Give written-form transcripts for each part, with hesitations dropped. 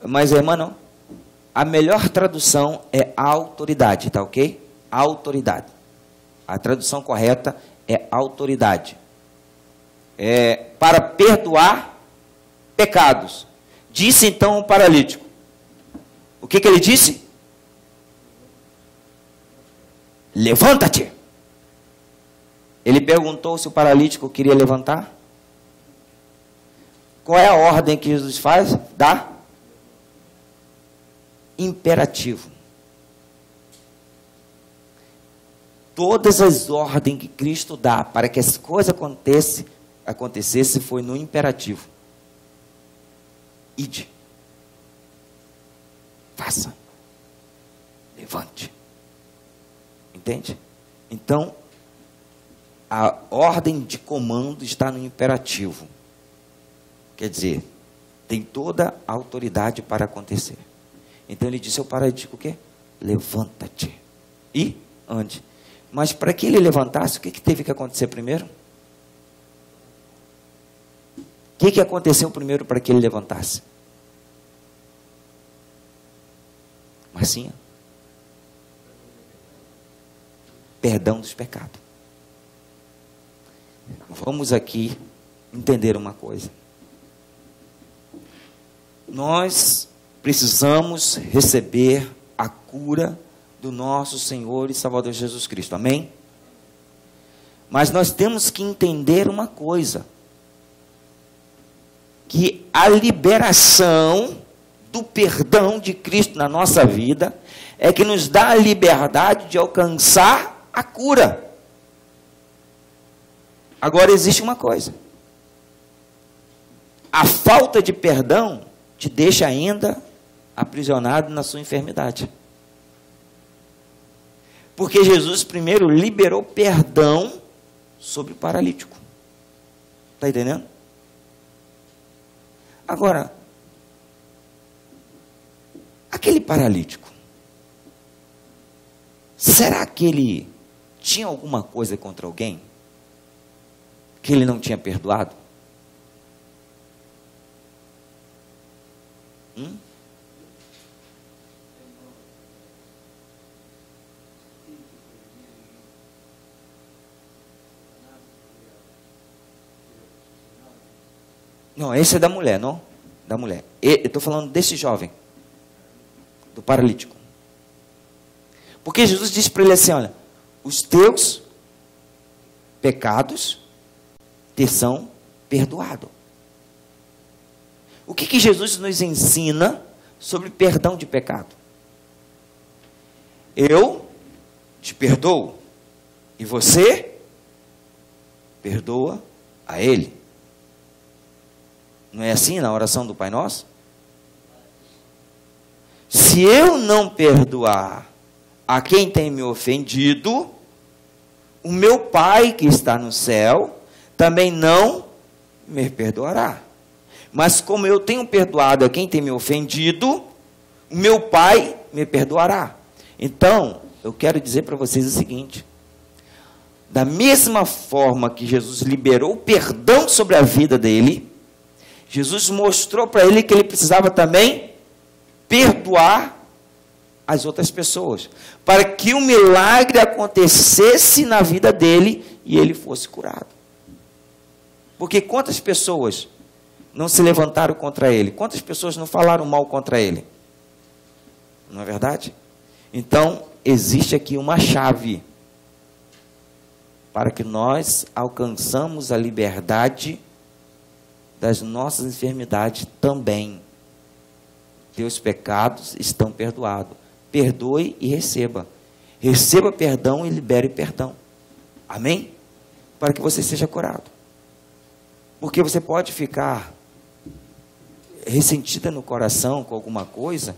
Mas, irmã, não. A melhor tradução é autoridade, tá ok? Autoridade. A tradução correta é autoridade. É para perdoar pecados. Disse então o paralítico. O que ele disse? Levanta-te. Ele perguntou se o paralítico queria levantar. Qual é a ordem que Jesus faz? Dá imperativo. Todas as ordens que Cristo dá para que as coisas acontecesse foi no imperativo. Ide. Faça. Levante. Entende? Então, a ordem de comando está no imperativo. Quer dizer, tem toda a autoridade para acontecer. Então ele disse ao paralítico o quê? Levanta-te e ande. Mas para que ele levantasse, o que teve que acontecer primeiro? O que aconteceu primeiro para que ele levantasse? Marcinha? Perdão dos pecados. Vamos aqui entender uma coisa. Nós precisamos receber a cura do nosso Senhor e Salvador Jesus Cristo. Amém? Mas nós temos que entender uma coisa. Que a liberação do perdão de Cristo na nossa vida é que nos dá a liberdade de alcançar a cura. Agora existe uma coisa. A falta de perdão te deixa ainda aprisionado na sua enfermidade. Porque Jesus primeiro liberou perdão sobre o paralítico. Está entendendo? Agora, aquele paralítico, será que ele tinha alguma coisa contra alguém? Que ele não tinha perdoado? Não, esse é da mulher, não? Da mulher. Eu estou falando desse jovem, do paralítico. Porque Jesus disse para ele assim, olha, os teus pecados te são perdoados. O que Jesus nos ensina sobre perdão de pecado? Eu te perdoo e você perdoa a ele. Não é assim na oração do Pai Nosso? Se eu não perdoar a quem tem me ofendido, o meu Pai que está no céu também não me perdoará. Mas como eu tenho perdoado a quem tem me ofendido, o meu Pai me perdoará. Então, eu quero dizer para vocês o seguinte: da mesma forma que Jesus liberou o perdão sobre a vida dele, Jesus mostrou para ele que ele precisava também perdoar as outras pessoas, para que o milagre acontecesse na vida dele e ele fosse curado. Porque quantas pessoas não se levantaram contra ele? Quantas pessoas não falaram mal contra ele? Não é verdade? Então, existe aqui uma chave para que nós alcançamos a liberdade das nossas enfermidades também. Teus pecados estão perdoados. Perdoe e receba. Receba perdão e libere perdão. Amém? Para que você seja curado. Porque você pode ficar ressentida no coração com alguma coisa,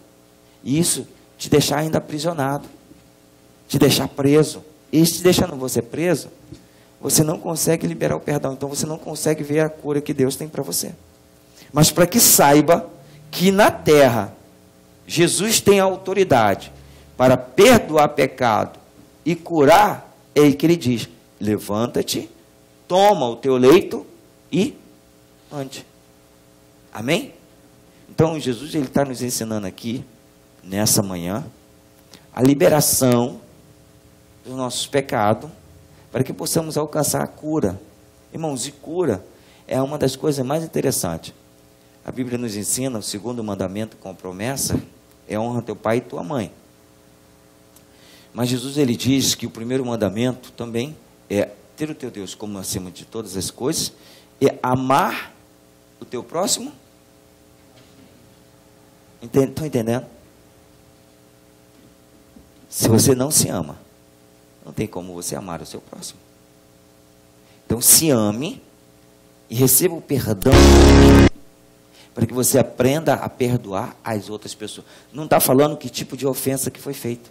e isso te deixar ainda aprisionado, te deixar preso. E se deixando você preso, você não consegue liberar o perdão. Então você não consegue ver a cura que Deus tem para você. Mas para que saiba que na terra Jesus tem a autoridade para perdoar pecado e curar, é aí que ele diz: levanta-te, toma o teu leito e ande. Amém? Então Então, Jesus ele está nos ensinando aqui, nessa manhã, a liberação dos nossos pecados, para que possamos alcançar a cura. Irmãos, e cura é uma das coisas mais interessantes. A Bíblia nos ensina, o segundo mandamento com promessa, é honra teu pai e tua mãe. Mas Jesus ele diz que o primeiro mandamento também é ter o teu Deus como acima de todas as coisas, e amar o teu próximo. Estão entendendo? Se você não se ama, não tem como você amar o seu próximo. Então se ame e receba o perdão, para que você aprenda a perdoar as outras pessoas. Não está falando que tipo de ofensa que foi feita.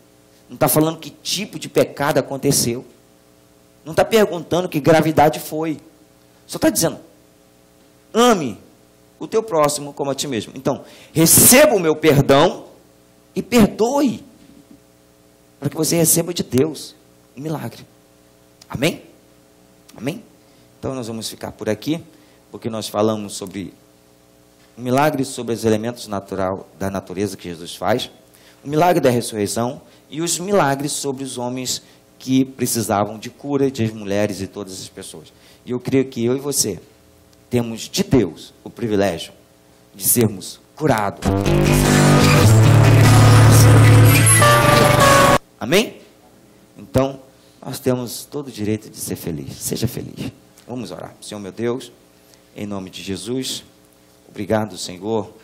Não está falando que tipo de pecado aconteceu. Não está perguntando que gravidade foi. Só está dizendo, ame o teu próximo como a ti mesmo. Então, receba o meu perdão e perdoe, para que você receba de Deus um milagre. Amém? Amém? Então nós vamos ficar por aqui, porque nós falamos sobre o milagre, sobre os elementos da natureza que Jesus faz, o milagre da ressurreição e os milagres sobre os homens que precisavam de cura, de mulheres e todas as pessoas. E eu creio que eu e você temos de Deus o privilégio de sermos curados. Amém? Então, nós temos todo o direito de ser feliz. Seja feliz. Vamos orar. Senhor meu Deus, em nome de Jesus, obrigado, Senhor,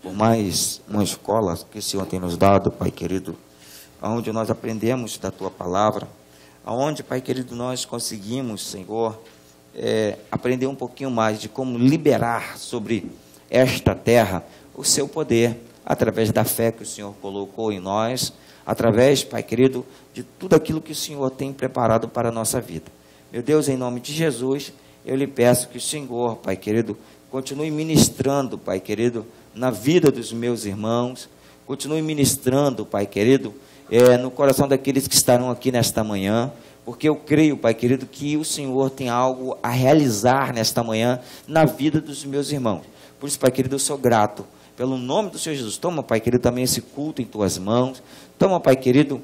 por mais uma escola que o Senhor tem nos dado, Pai querido, onde nós aprendemos da Tua palavra, onde, Pai querido, nós conseguimos, Senhor, aprender um pouquinho mais de como liberar sobre esta terra o Seu poder, através da fé que o Senhor colocou em nós, através, Pai querido, de tudo aquilo que o Senhor tem preparado para a nossa vida. Meu Deus, em nome de Jesus, eu lhe peço que o Senhor, Pai querido, continue ministrando, Pai querido, na vida dos meus irmãos, continue ministrando, Pai querido, no coração daqueles que estarão aqui nesta manhã, porque eu creio, Pai querido, que o Senhor tem algo a realizar nesta manhã na vida dos meus irmãos. Por isso, Pai querido, eu sou grato pelo nome do Senhor Jesus. Toma, Pai querido, também esse culto em Tuas mãos. Toma, Pai querido,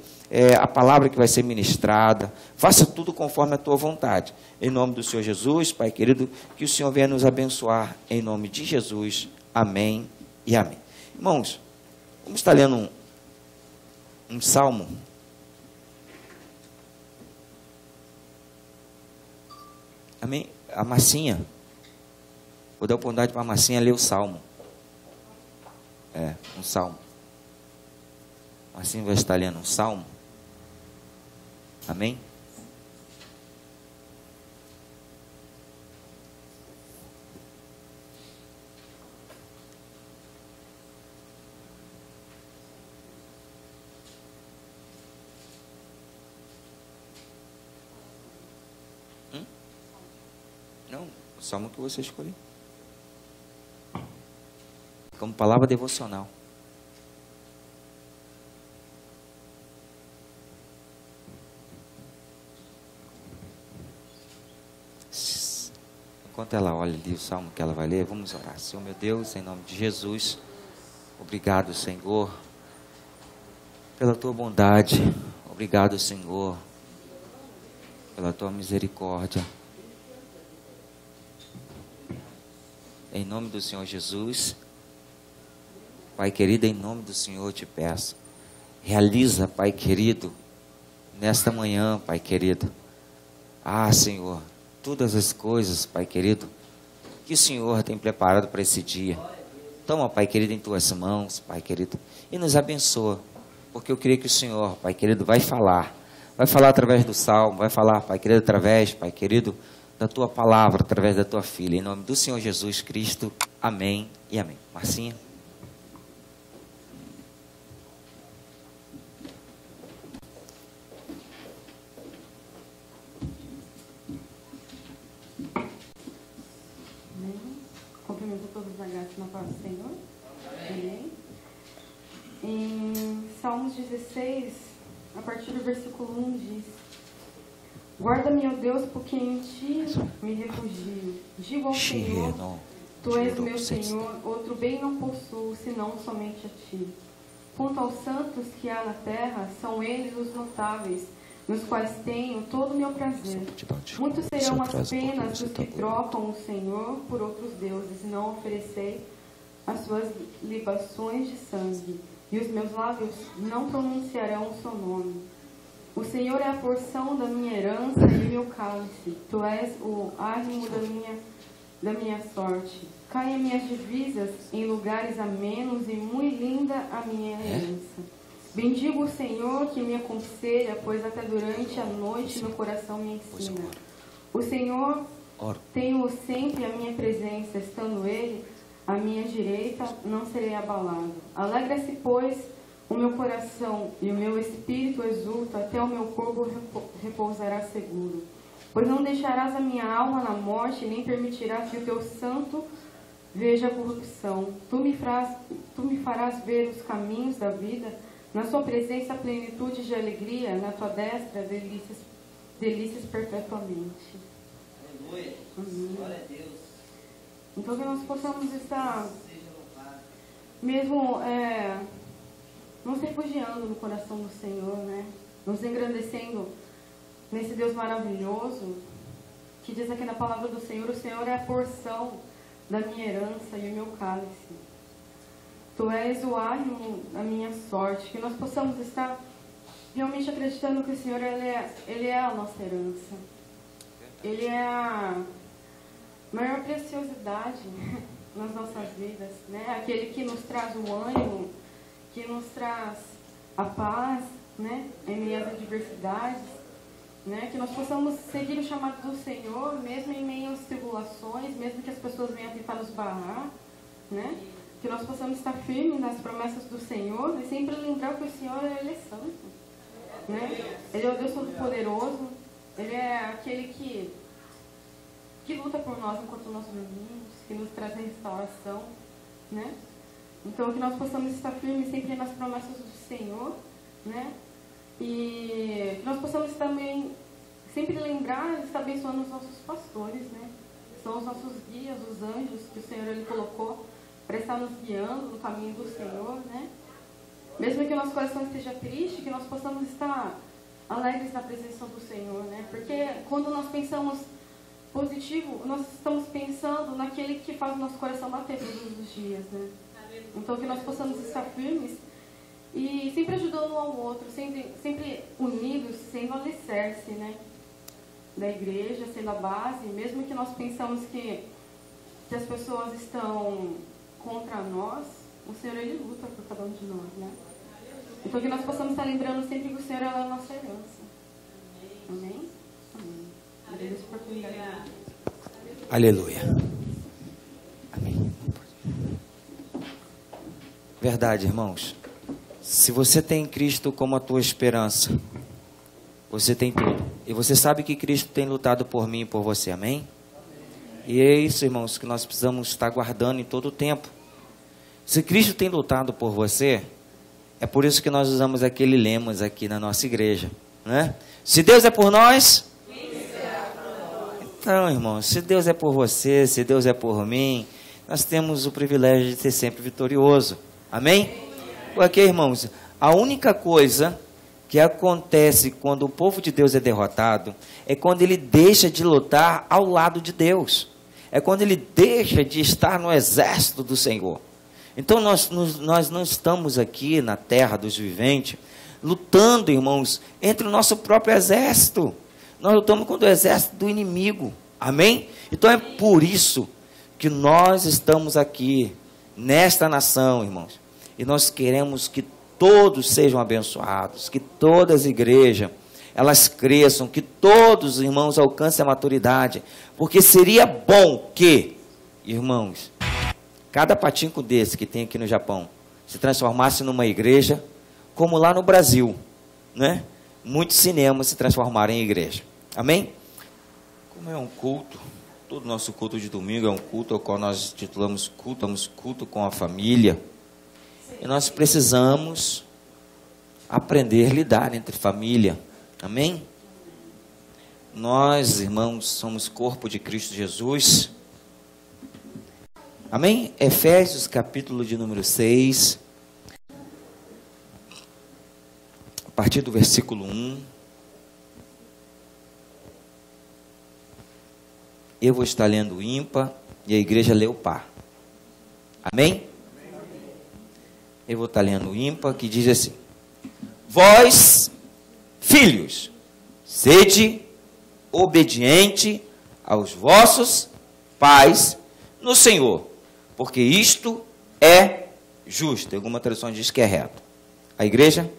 a palavra que vai ser ministrada. Faça tudo conforme a Tua vontade. Em nome do Senhor Jesus, Pai querido, que o Senhor venha nos abençoar. Em nome de Jesus. Amém e amém. Irmãos, vamos estar lendo um salmo. Amém? A Marcinha. Vou dar a oportunidade para a Marcinha ler o salmo. Um salmo. Assim vai estar lendo um salmo. Amém? Não, o salmo que você escolheu. Como palavra devocional. Enquanto ela olha ali o salmo que ela vai ler, vamos orar. Senhor meu Deus, em nome de Jesus, obrigado, Senhor, pela Tua bondade. Obrigado, Senhor, pela Tua misericórdia. Em nome do Senhor Jesus, Pai querido, em nome do Senhor eu te peço, realiza, Pai querido, nesta manhã, Pai querido, Senhor, todas as coisas, Pai querido, que o Senhor tem preparado para esse dia. Toma, Pai querido, em Tuas mãos, Pai querido, e nos abençoa, porque eu creio que o Senhor, Pai querido, vai falar através do salmo, vai falar, Pai querido, através, Pai querido, da Tua palavra, através da Tua filha, em nome do Senhor Jesus Cristo, amém e amém. Marcinha. Cumprimento todos os agates na paz do Senhor. Amém. Em Salmos 16, a partir do versículo 1 diz: Guarda-me, ó Deus, porque em Ti me refugio. Digo ao Senhor, Tu és o meu Senhor, outro bem não possuo, senão somente a ti. Quanto aos santos que há na terra, são eles os notáveis, nos quais tenho todo o meu prazer. Muitos serão as penas dos que trocam o Senhor por outros deuses, e não oferecei as suas libações de sangue, e os meus lábios não pronunciarão o seu nome. O Senhor é a porção da minha herança e o meu cálice. Tu és o árimo da minha sorte. Caem minhas divisas em lugares amenos, e muito linda a minha herança. Bendigo o Senhor que me aconselha, pois até durante a noite meu coração me ensina. O Senhor tem-o sempre à minha presença, estando Ele à minha direita, não serei abalado. Alegra-se, pois, o meu coração e o meu espírito exulta, até o meu corpo repousará seguro. Pois não deixarás a minha alma na morte, nem permitirás que o teu santo veja a corrupção. Tu me farás ver os caminhos da vida, na sua presença a plenitude de alegria, na tua destra delícias perpetuamente. Aleluia. Glória a Deus. Então que nós possamos estar mesmo nos refugiando no coração do Senhor, né? Nos engrandecendo nesse Deus maravilhoso, que diz aqui na palavra do Senhor: o Senhor é a porção da minha herança e o meu cálice. Tu és o árimo da minha sorte. Que nós possamos estar realmente acreditando que o Senhor ele é a nossa herança. Ele é a maior preciosidade nas nossas vidas, né? Aquele que nos traz o ânimo, que nos traz a paz, né? Em meio às adversidades, né? Que nós possamos seguir o chamado do Senhor, mesmo em meio às tribulações, mesmo que as pessoas venham tentar nos barrar, né? Que nós possamos estar firmes nas promessas do Senhor e sempre lembrar que o Senhor, Ele é santo, né? Ele é o Deus Todo-Poderoso, Ele é aquele que luta por nós enquanto nós dormimos, que nos traz a restauração, né? Então, que nós possamos estar firmes sempre nas promessas do Senhor, né? E que nós possamos também sempre lembrar e estar abençoando os nossos pastores, né? São os nossos guias, os anjos que o Senhor Ele colocou para estar nos guiando no caminho do Senhor, né? Mesmo que o nosso coração esteja triste, que nós possamos estar alegres na presença do Senhor, né? Porque quando nós pensamos positivo, nós estamos pensando naquele que faz o nosso coração bater todos os dias, né? Então que nós possamos estar firmes e sempre ajudando um ao outro, sempre unidos, sendo alicerce, né? Da igreja, sendo a base, mesmo que nós pensamos que as pessoas estão contra nós, o Senhor Ele luta por cada um de nós, né? Então que nós possamos estar lembrando sempre que o Senhor é a nossa herança. Amém? Amém. Agradeço por oportunidade. Aleluia. Amém. Verdade, irmãos. Se você tem Cristo como a tua esperança, você tem tudo. E você sabe que Cristo tem lutado por mim e por você, amém? E é isso, irmãos, que nós precisamos estar guardando em todo o tempo. Se Cristo tem lutado por você, é por isso que nós usamos aquele lema aqui na nossa igreja, né? Se Deus é por nós, então, irmãos, se Deus é por você, se Deus é por mim, nós temos o privilégio de ser sempre vitorioso. Amém? Porque, irmãos, a única coisa que acontece quando o povo de Deus é derrotado é quando ele deixa de lutar ao lado de Deus. É quando ele deixa de estar no exército do Senhor. Então, nós não estamos aqui na terra dos viventes lutando, irmãos, entre o nosso próprio exército. Nós lutamos contra o exército do inimigo. Amém? Então, é por isso que nós estamos aqui nesta nação, irmãos. E nós queremos que todos sejam abençoados, que todas as igrejas, elas cresçam, que todos os irmãos alcancem a maturidade. Porque seria bom que, irmãos, cada patinco desse que tem aqui no Japão se transformasse numa igreja, como lá no Brasil, né? Muitos cinemas se transformaram em igreja. Amém? Como é um culto, todo nosso culto de domingo é um culto ao qual nós titulamos culto com a família. E nós precisamos aprender a lidar entre família. Amém? Nós, irmãos, somos corpo de Cristo Jesus. Amém? Efésios, capítulo de número 6. A partir do versículo 1. Eu vou estar lendo o ímpar e a igreja lê o par. Amém? Eu vou estar lendo o ímpar, que diz assim: vós, filhos, sede obediente aos vossos pais no Senhor, porque isto é justo. Alguma tradução diz que é reto. A igreja?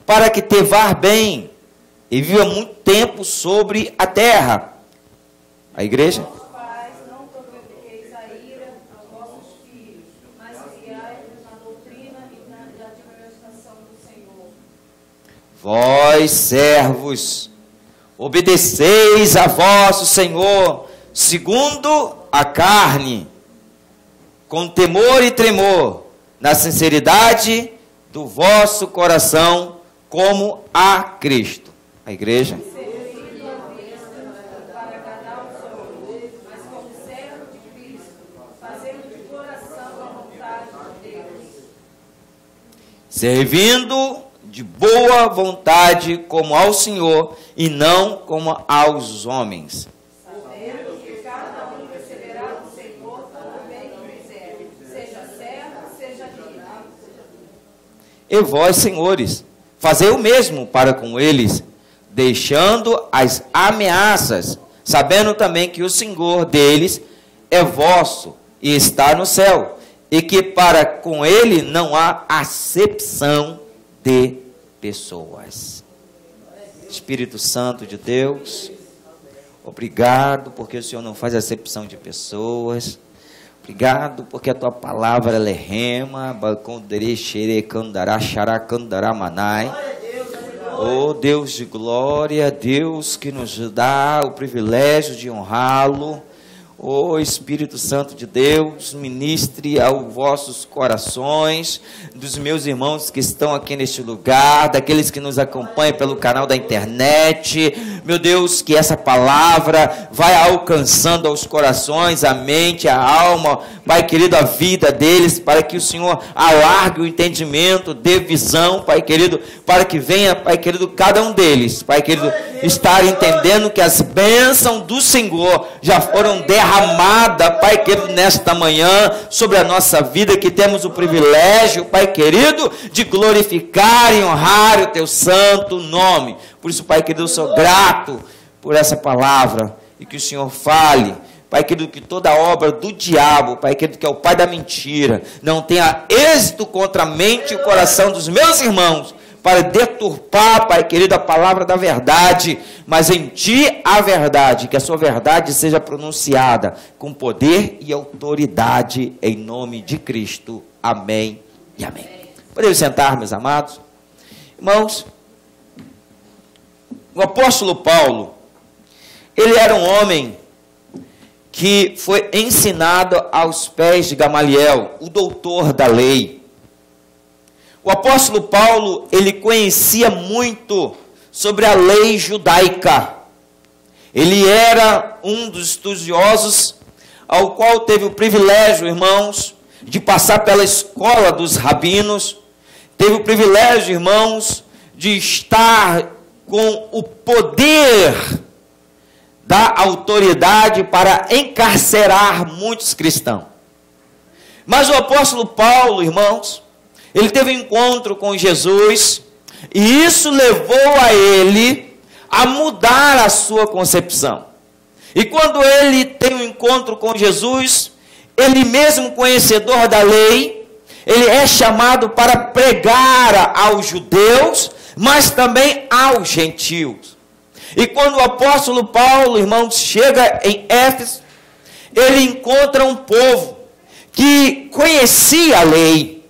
Para que te vá bem e viva muito tempo sobre a terra. A igreja? Não provoqueis a ira aos vossos filhos, mas criai-vos na doutrina e na admoestação do Senhor. Vós, servos, obedeceis a vosso Senhor, segundo a carne, com temor e tremor, na sinceridade do vosso coração, como a Cristo. A igreja? Para agradar os homens, mas como servo de Cristo, fazendo de coração a vontade de Deus. Servindo de boa vontade como ao Senhor e não como aos homens. Sabendo que cada um receberá do Senhor todo bem que fizer, seja servo, seja livre. E vós, senhores, fazei o mesmo para com eles, deixando as ameaças, sabendo também que o Senhor deles é vosso e está no céu, e que para com ele não há acepção de pessoas. Espírito Santo de Deus, obrigado porque o Senhor não faz acepção de pessoas. Obrigado porque a tua palavra ela é rema, oh Deus de glória, Deus que nos dá o privilégio de honrá-lo. Oh Espírito Santo de Deus, ministre aos vossos corações, dos meus irmãos que estão aqui neste lugar, daqueles que nos acompanham pelo canal da internet. Meu Deus, que essa palavra vai alcançando aos corações, a mente, a alma, Pai querido, a vida deles, para que o Senhor alargue o entendimento, dê visão, Pai querido, para que venha, Pai querido, cada um deles, Pai querido, estar entendendo que as bênçãos do Senhor já foram derramadas, Pai querido, nesta manhã, sobre a nossa vida, que temos o privilégio, Pai querido, de glorificar e honrar o Teu santo nome. Por isso, Pai querido, eu sou grato por essa palavra, e que o Senhor fale, Pai querido, que toda obra do diabo, Pai querido, que é o pai da mentira, não tenha êxito contra a mente e o coração dos meus irmãos, para deturpar, Pai querido, a palavra da verdade, mas em Ti a verdade, que a Sua verdade seja pronunciada com poder e autoridade, em nome de Cristo. Amém e amém. Podemos sentar, meus amados? Irmãos, o apóstolo Paulo, ele era um homem que foi ensinado aos pés de Gamaliel, o doutor da lei. O apóstolo Paulo, ele conhecia muito sobre a lei judaica. Ele era um dos estudiosos ao qual teve o privilégio, irmãos, de passar pela escola dos rabinos. Teve o privilégio, irmãos, de estar com o poder da autoridade para encarcerar muitos cristãos. Mas o apóstolo Paulo, irmãos, ele teve um encontro com Jesus, e isso levou a ele a mudar a sua concepção. E quando ele tem um encontro com Jesus, ele mesmo conhecedor da lei, ele é chamado para pregar aos judeus, mas também aos gentios. E quando o apóstolo Paulo, irmãos, chega em Éfeso, ele encontra um povo que conhecia a lei,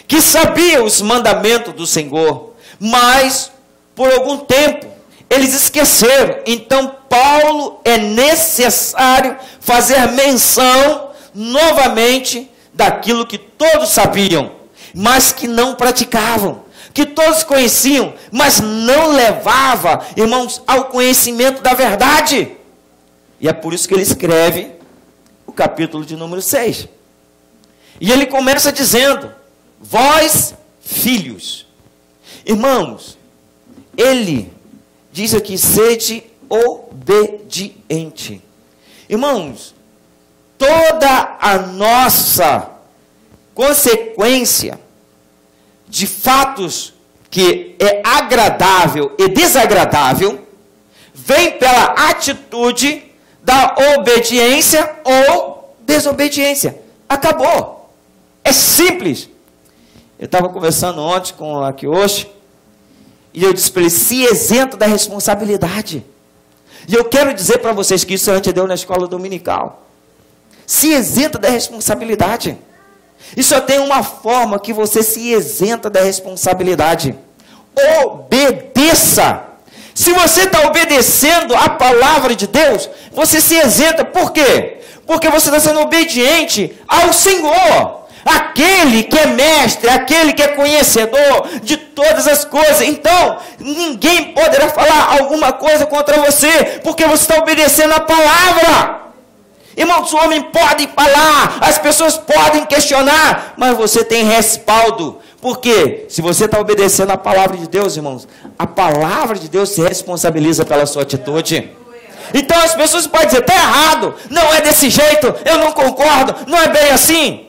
que sabia os mandamentos do Senhor, mas por algum tempo eles esqueceram. Então Paulo é necessário fazer menção novamente daquilo que todos sabiam, mas que não praticavam, que todos conheciam, mas não levava, irmãos, ao conhecimento da verdade. E é por isso que ele escreve o capítulo de número 6. E ele começa dizendo: vós, filhos. Irmãos, ele diz aqui: sede obediente. Irmãos, toda a nossa consequência de fatos que é agradável e desagradável vem pela atitude da obediência ou desobediência. Acabou. É simples. Eu estava conversando ontem com a Kiyoshi e eu disse para ele: se isenta da responsabilidade. E eu quero dizer para vocês que isso a gente deu na escola dominical. Se isenta da responsabilidade. E só tem uma forma que você se isenta da responsabilidade: obedeça. Se você está obedecendo a palavra de Deus, você se isenta. Por quê? Porque você está sendo obediente ao Senhor, aquele que é mestre, aquele que é conhecedor de todas as coisas. Então, ninguém poderá falar alguma coisa contra você, porque você está obedecendo a palavra. Irmãos, o homem pode falar, as pessoas podem questionar, mas você tem respaldo. Por quê? Se você está obedecendo a palavra de Deus, irmãos, a palavra de Deus se responsabiliza pela sua atitude. Então as pessoas podem dizer: está errado, não é desse jeito, eu não concordo, não é bem assim.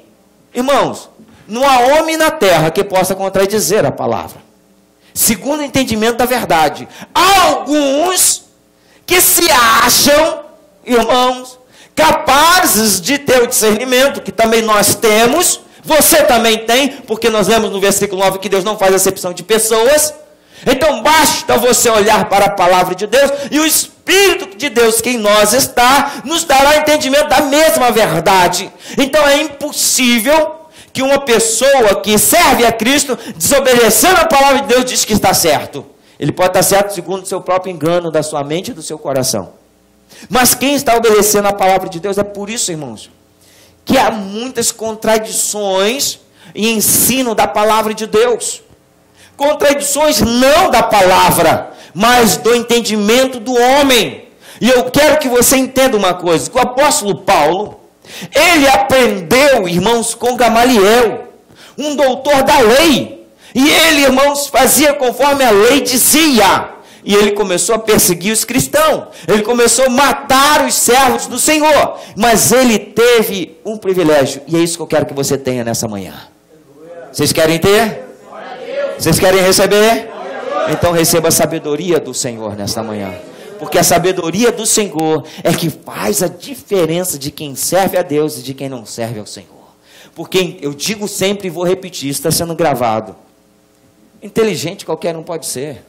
Irmãos, não há homem na terra que possa contradizer a palavra, segundo o entendimento da verdade. Há alguns que se acham, irmãos, capazes de ter o discernimento, que também nós temos, você também tem, porque nós lemos no versículo 9 que Deus não faz acepção de pessoas. Então basta você olhar para a palavra de Deus, e o Espírito de Deus que em nós está, nos dará entendimento da mesma verdade. Então é impossível que uma pessoa que serve a Cristo, desobedecendo a palavra de Deus, diz que está certo. Ele pode estar certo segundo o seu próprio engano, da sua mente e do seu coração. Mas quem está obedecendo a palavra de Deus, é por isso, irmãos, que há muitas contradições em ensino da palavra de Deus. Contradições não da palavra, mas do entendimento do homem. E eu quero que você entenda uma coisa: que o apóstolo Paulo, ele aprendeu, irmãos, com Gamaliel, um doutor da lei. E ele, irmãos, fazia conforme a lei dizia. E ele começou a perseguir os cristãos. Ele começou a matar os servos do Senhor. Mas ele teve um privilégio. E é isso que eu quero que você tenha nessa manhã. Vocês querem ter? Vocês querem receber? Então receba a sabedoria do Senhor nesta manhã. Porque a sabedoria do Senhor é que faz a diferença de quem serve a Deus e de quem não serve ao Senhor. Porque eu digo sempre e vou repetir, isso está sendo gravado: inteligente qualquer um pode ser.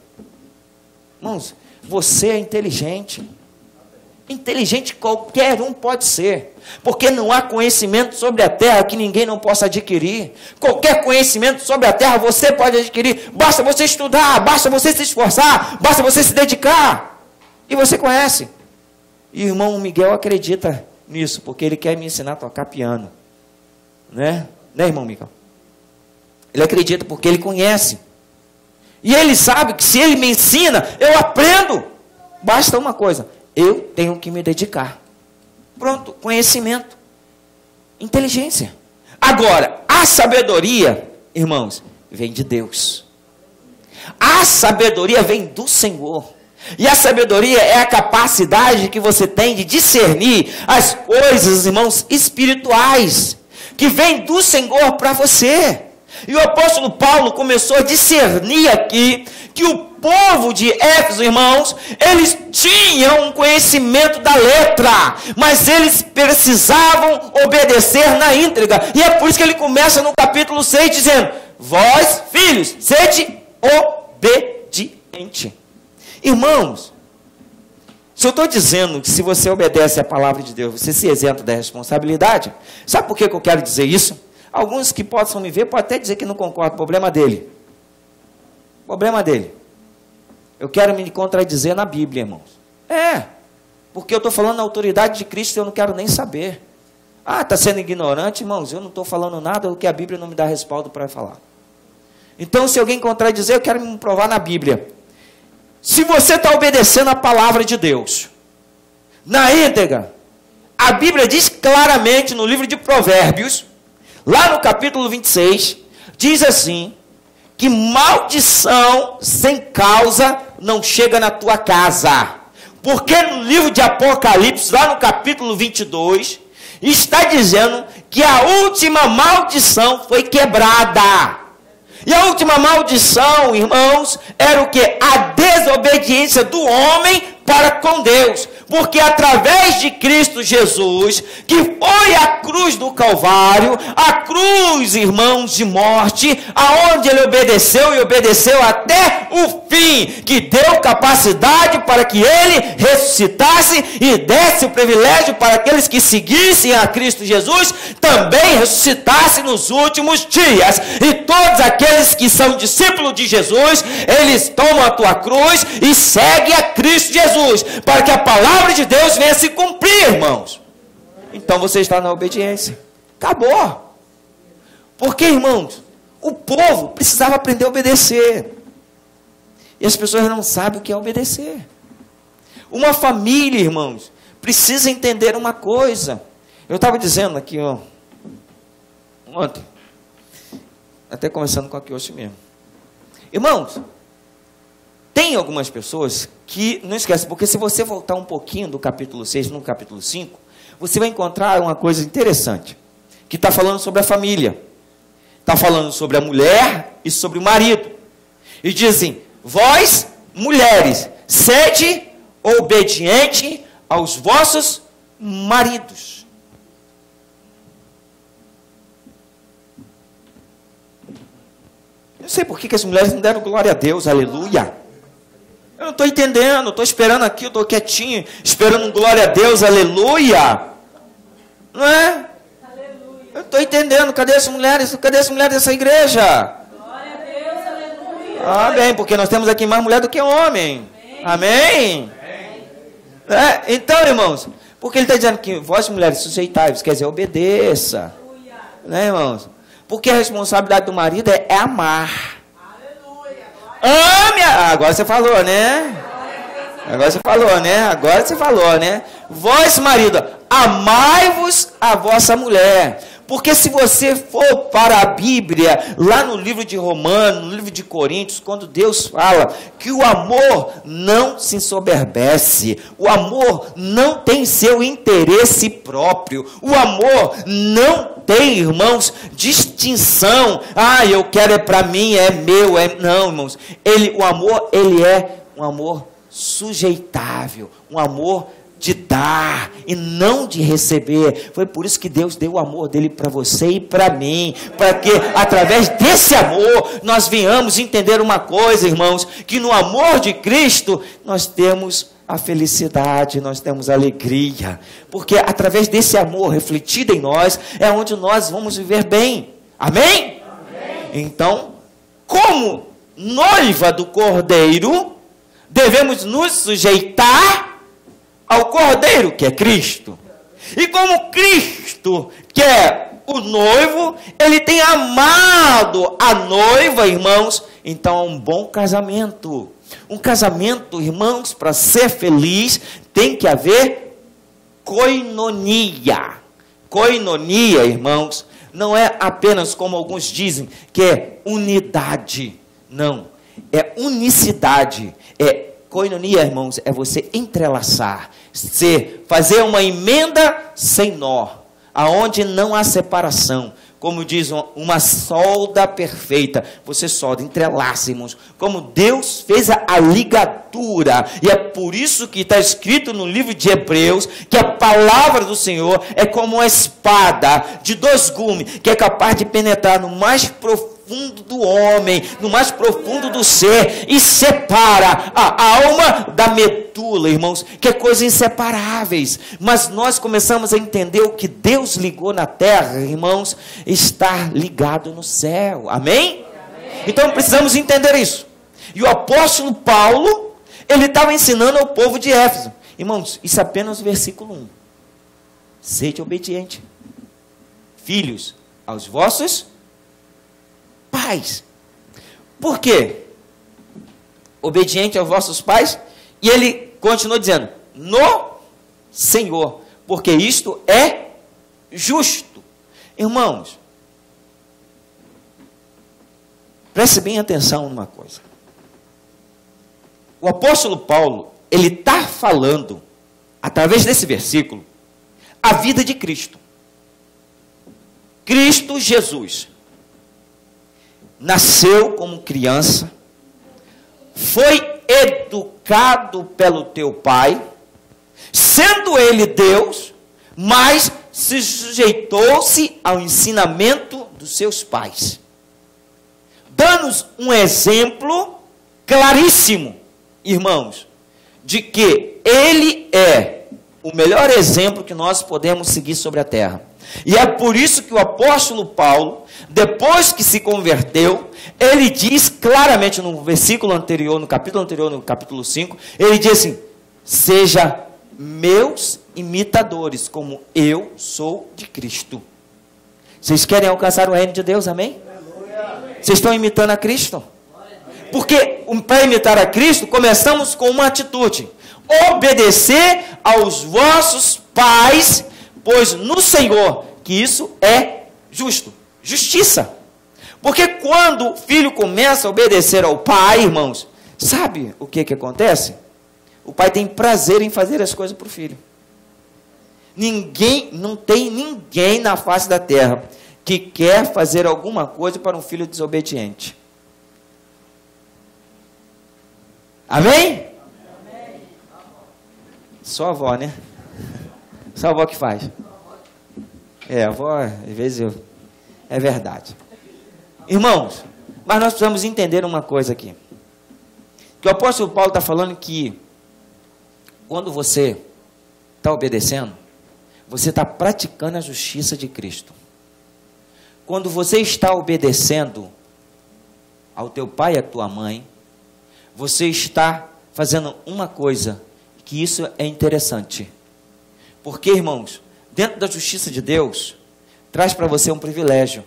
Irmãos, você é inteligente. Inteligente qualquer um pode ser. Porque não há conhecimento sobre a terra que ninguém não possa adquirir. Qualquer conhecimento sobre a terra você pode adquirir. Basta você estudar, basta você se esforçar, basta você se dedicar. E você conhece. E o irmão Miguel acredita nisso, porque ele quer me ensinar a tocar piano. Né, irmão Miguel? Ele acredita porque ele conhece. E ele sabe que se ele me ensina, eu aprendo. Basta uma coisa: eu tenho que me dedicar. Pronto, conhecimento, inteligência. Agora, a sabedoria, irmãos, vem de Deus. A sabedoria vem do Senhor. E a sabedoria é a capacidade que você tem de discernir as coisas, irmãos, espirituais, que vem do Senhor para você. E o apóstolo Paulo começou a discernir aqui que o povo de Éfeso, irmãos, eles tinham um conhecimento da letra, mas eles precisavam obedecer na íntegra. E é por isso que ele começa no capítulo 6 dizendo: vós, filhos, sede obediente. Irmãos, se eu estou dizendo que se você obedece à palavra de Deus, você se isenta da responsabilidade, sabe por que eu quero dizer isso? Alguns que possam me ver podem até dizer que não concordam, problema dele. Problema dele. Eu quero me contradizer na Bíblia, irmãos. Porque eu estou falando na autoridade de Cristo e eu não quero nem saber. Está sendo ignorante, irmãos? Eu não estou falando nada do que a Bíblia não me dá respaldo para falar. Então, se alguém contradizer, eu quero me provar na Bíblia. Se você está obedecendo a palavra de Deus, na íntegra, a Bíblia diz claramente no livro de Provérbios, lá no capítulo 26, diz assim, que maldição sem causa não chega na tua casa. Porque no livro de Apocalipse, lá no capítulo 22, está dizendo que a última maldição foi quebrada. E a última maldição, irmãos, era o que? A desobediência do homem para com Deus. Porque através de Cristo Jesus, que foi a cruz do Calvário, a cruz, irmãos, de morte, aonde ele obedeceu e obedeceu até o fim, que deu capacidade para que ele ressuscitasse e desse o privilégio para aqueles que seguissem a Cristo Jesus, também ressuscitasse nos últimos dias. E todos aqueles que são discípulos de Jesus, eles tomam a tua cruz e seguem a Cristo Jesus, para que a palavra de Deus venha se cumprir, irmãos. Então você está na obediência. Acabou. Porque, irmãos, o povo precisava aprender a obedecer. E as pessoas não sabem o que é obedecer. Uma família, irmãos, precisa entender uma coisa. Eu estava dizendo aqui, ontem, até conversando com a Kioshi mesmo. Irmãos, tem algumas pessoas que, não esquece, porque se você voltar um pouquinho do capítulo 6 no capítulo 5, você vai encontrar uma coisa interessante, que está falando sobre a família, está falando sobre a mulher e sobre o marido, e dizem, vós, mulheres, sede obediente aos vossos maridos. Eu não sei por que as mulheres não deram glória a Deus, aleluia. Eu não estou entendendo, estou esperando aqui, eu estou quietinho, esperando glória a Deus, aleluia. Não é? Aleluia. Eu estou entendendo, cadê as mulheres dessa igreja? Glória a Deus, aleluia. Ah, bem, porque nós temos aqui mais mulher do que homem. Amém? Amém? Então, irmãos, porque ele está dizendo que vós mulheres sujeitai-vos, quer dizer, obedeça. Né, irmãos? Porque a responsabilidade do marido é amar. Ame, agora você falou, né? Agora você falou, né? Vós, marido, amai-vos a vossa mulher. Porque se você for para a Bíblia, lá no livro de Romanos, no livro de Coríntios, quando Deus fala que o amor não se ensoberbece, o amor não tem seu interesse próprio, o amor não tem, irmãos, distinção. Ah, eu quero é para mim, é meu, é... Não, irmãos, o amor, ele é um amor sujeitável, um amor de dar e não de receber. Foi por isso que Deus deu o amor dele para você e para mim, para que através desse amor nós venhamos entender uma coisa, irmãos, que no amor de Cristo nós temos a felicidade, nós temos a alegria, porque através desse amor refletido em nós é onde nós vamos viver bem. Amém? Amém. Então, como noiva do Cordeiro, devemos nos sujeitar ao Cordeiro, que é Cristo. E como Cristo, que é o noivo, ele tem amado a noiva, irmãos, então é um bom casamento. Um casamento, irmãos, para ser feliz, tem que haver koinonia. Koinonia, irmãos, não é apenas como alguns dizem, que é unidade. Não, é unicidade. Koinonia, irmãos, é você entrelaçar, fazer uma emenda sem nó, aonde não há separação. Como diz uma solda perfeita, você solda, entrelaça, irmãos, como Deus fez a ligadura. E é por isso que está escrito no livro de Hebreus, que a palavra do Senhor é como uma espada de 2 gumes, que é capaz de penetrar no mais profundo do homem, no mais profundo do ser, e separa a alma da medula, irmãos, que é coisas inseparáveis. Mas nós começamos a entender o que Deus ligou na terra, irmãos, está ligado no céu. Amém? Amém. Então precisamos entender isso. E o apóstolo Paulo, ele estava ensinando ao povo de Éfeso. Irmãos, isso é apenas o versículo 1. Sede obediente, filhos, aos vossos pais. Por quê? Obediente aos vossos pais. E ele continua dizendo, no Senhor, porque isto é justo. Irmãos, preste bem atenção numa coisa. O apóstolo Paulo, ele está falando, através desse versículo, a vida de Cristo. Cristo Jesus nasceu como criança, foi educado pelo teu pai, sendo ele Deus, mas se sujeitou-se ao ensinamento dos seus pais. Dando-nos um exemplo claríssimo, irmãos, de que ele é o melhor exemplo que nós podemos seguir sobre a terra. E é por isso que o apóstolo Paulo, depois que se converteu, ele diz claramente no versículo anterior, no capítulo 5, ele diz assim, seja meus imitadores, como eu sou de Cristo. Vocês querem alcançar o reino de Deus, amém? Vocês estão imitando a Cristo? Porque para imitar a Cristo, começamos com uma atitude, obedecer aos vossos pais, pois no Senhor, que isso é justo, justiça. Porque quando o filho começa a obedecer ao pai, irmãos, sabe o que acontece? O pai tem prazer em fazer as coisas para o filho. Não tem ninguém na face da terra que quer fazer alguma coisa para um filho desobediente. Amém? Amém. Só a avó, né? Só a avó que faz. A avó, às vezes, é verdade. Irmãos, mas nós precisamos entender uma coisa aqui. Que o apóstolo Paulo está falando que, quando você está obedecendo, você está praticando a justiça de Cristo. Quando você está obedecendo ao teu pai e à tua mãe, você está fazendo uma coisa, que isso é interessante. Porque, irmãos, dentro da justiça de Deus, traz para você um privilégio.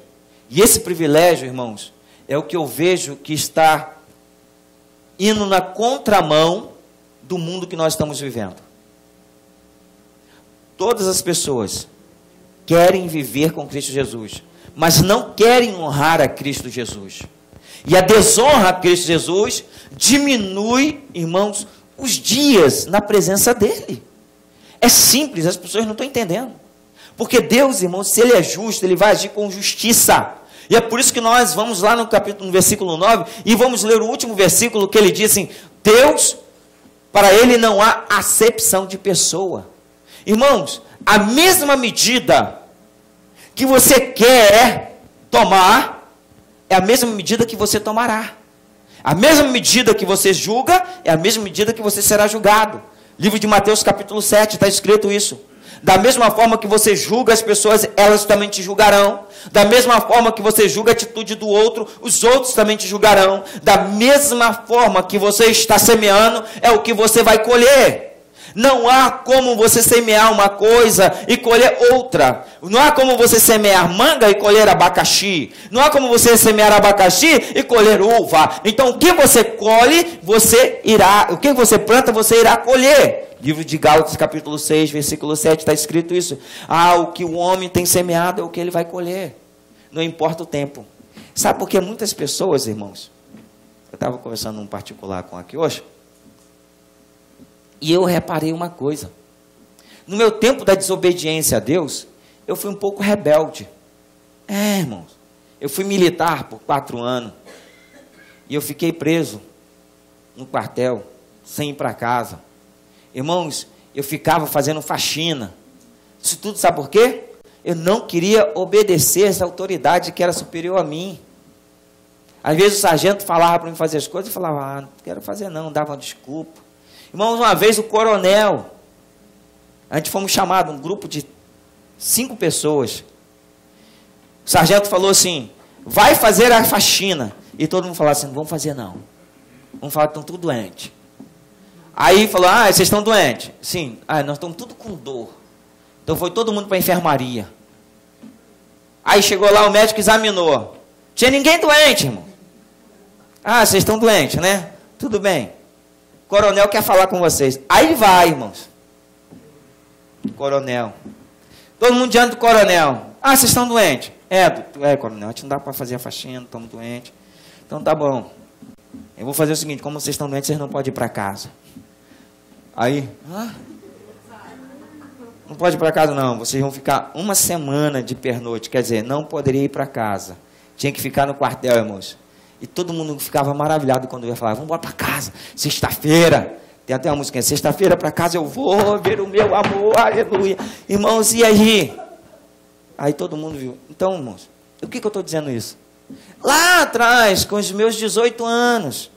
E esse privilégio, irmãos, é o que eu vejo que está indo na contramão do mundo que nós estamos vivendo. Todas as pessoas querem viver com Cristo Jesus, mas não querem honrar a Cristo Jesus. E a desonra a Cristo Jesus diminui, irmãos, os dias na presença dele. É simples, as pessoas não estão entendendo. Porque Deus, irmãos, se ele é justo, ele vai agir com justiça. E é por isso que nós vamos lá no versículo 9, e vamos ler o último versículo que ele diz assim, Deus, para ele não há acepção de pessoa. Irmãos, a mesma medida que você quer tomar, é a mesma medida que você tomará. A mesma medida que você julga, é a mesma medida que você será julgado. Livro de Mateus capítulo 7, está escrito isso. Da mesma forma que você julga as pessoas, elas também te julgarão. Da mesma forma que você julga a atitude do outro, os outros também te julgarão. Da mesma forma que você está semeando, é o que você vai colher. Não há como você semear uma coisa e colher outra. Não há como você semear manga e colher abacaxi. Não há como você semear abacaxi e colher uva. Então o que você colhe, o que você planta, você irá colher. Livro de Gálatas capítulo 6, versículo 7, está escrito isso. O que o homem tem semeado é o que ele vai colher. Não importa o tempo. Sabe por que muitas pessoas, irmãos, eu estava conversando num particular com aqui hoje, e eu reparei uma coisa. No meu tempo da desobediência a Deus, eu fui um pouco rebelde. Irmãos, eu fui militar por 4 anos. E eu fiquei preso no quartel, sem ir para casa. Irmãos, eu ficava fazendo faxina. Isso tudo sabe por quê? Eu não queria obedecer essa autoridade que era superior a mim. Às vezes o sargento falava para mim fazer as coisas, eu falava, não quero fazer não, dava uma desculpa. Irmãos, uma vez o coronel, a gente fomos chamados, um grupo de 5 pessoas. O sargento falou assim, vai fazer a faxina. E todo mundo falou assim, não vamos fazer não. Vamos falar que estão tudo doentes. Aí falou, vocês estão doentes? Sim, nós estamos tudo com dor. Então foi todo mundo para a enfermaria. Aí chegou lá, o médico examinou. Tinha ninguém doente, irmão. Ah, vocês estão doentes, né? Tudo bem. O coronel quer falar com vocês. Aí vai, irmãos. Coronel. Todo mundo diante do coronel. Ah, vocês estão doentes? Coronel, a gente não dá para fazer a faxina, estamos doentes. Então tá bom. Eu vou fazer o seguinte, como vocês estão doentes, vocês não podem ir para casa. Aí, não pode ir para casa não, vocês vão ficar uma semana de pernoite, quer dizer, não poderia ir para casa. Tinha que ficar no quartel, irmãos. E todo mundo ficava maravilhado quando eu ia falar, vamos embora para casa, sexta-feira. Tem até uma música, sexta-feira para casa eu vou ver o meu amor, aleluia. Irmãos, e aí? Aí todo mundo viu. Então, irmãos, o que eu estou dizendo isso? Lá atrás, com os meus 18 anos,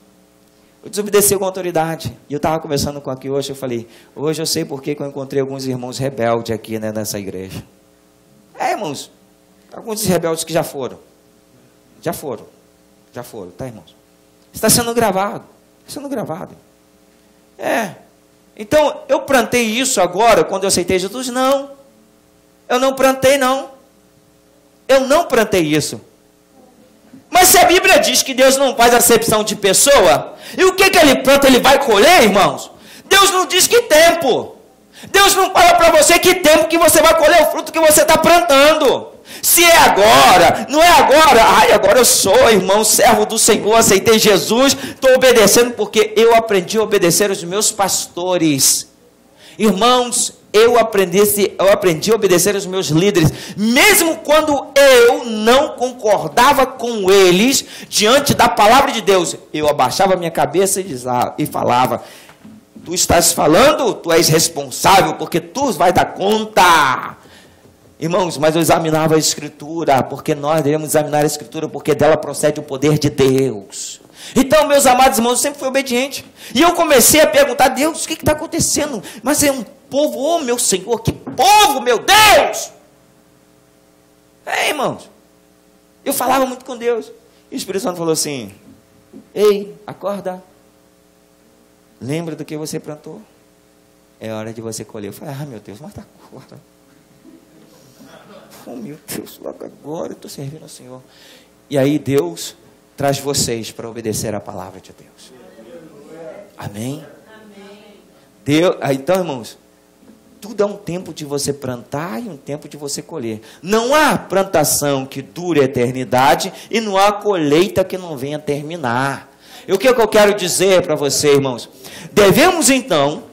eu desobedeci com a autoridade. E eu estava conversando com aqui hoje, eu falei, hoje eu sei por que eu encontrei alguns irmãos rebeldes aqui, né, nessa igreja. Irmãos, alguns rebeldes que já foram, tá, irmãos? Está sendo gravado, Então, eu plantei isso agora, quando eu aceitei Jesus? Não, eu não plantei isso. Mas se a Bíblia diz que Deus não faz acepção de pessoa, e o que ele planta, ele vai colher, irmãos? Deus não diz que tempo. Deus não fala para você que tempo que você vai colher o fruto que você está plantando. Se é agora, não é agora. Ai, agora eu sou, irmão, servo do Senhor, aceitei Jesus, estou obedecendo porque eu aprendi a obedecer aos meus pastores. Irmãos, eu aprendi a obedecer aos meus líderes, mesmo quando eu não concordava com eles, diante da palavra de Deus, eu abaixava a minha cabeça e falava, tu estás falando, tu és responsável, porque tu vais dar conta. Irmãos, mas eu examinava a Escritura, porque nós devemos examinar a Escritura, porque dela procede o poder de Deus. Então, meus amados irmãos, eu sempre fui obediente. E eu comecei a perguntar, Deus, o que está acontecendo? Mas é um povo, oh meu Senhor, que povo, meu Deus! Irmãos, eu falava muito com Deus. E o Espírito Santo falou assim, ei, acorda. Lembra do que você plantou? É hora de você colher. Eu falei, meu Deus, mas agora. Oh meu Deus, logo agora eu estou servindo ao Senhor. E aí Deus traz vocês para obedecer a palavra de Deus. Amém? Deus, então, irmãos, tudo é um tempo de você plantar e um tempo de você colher. Não há plantação que dure a eternidade e não há colheita que não venha terminar. E o que eu quero dizer para você, irmãos? Devemos, então,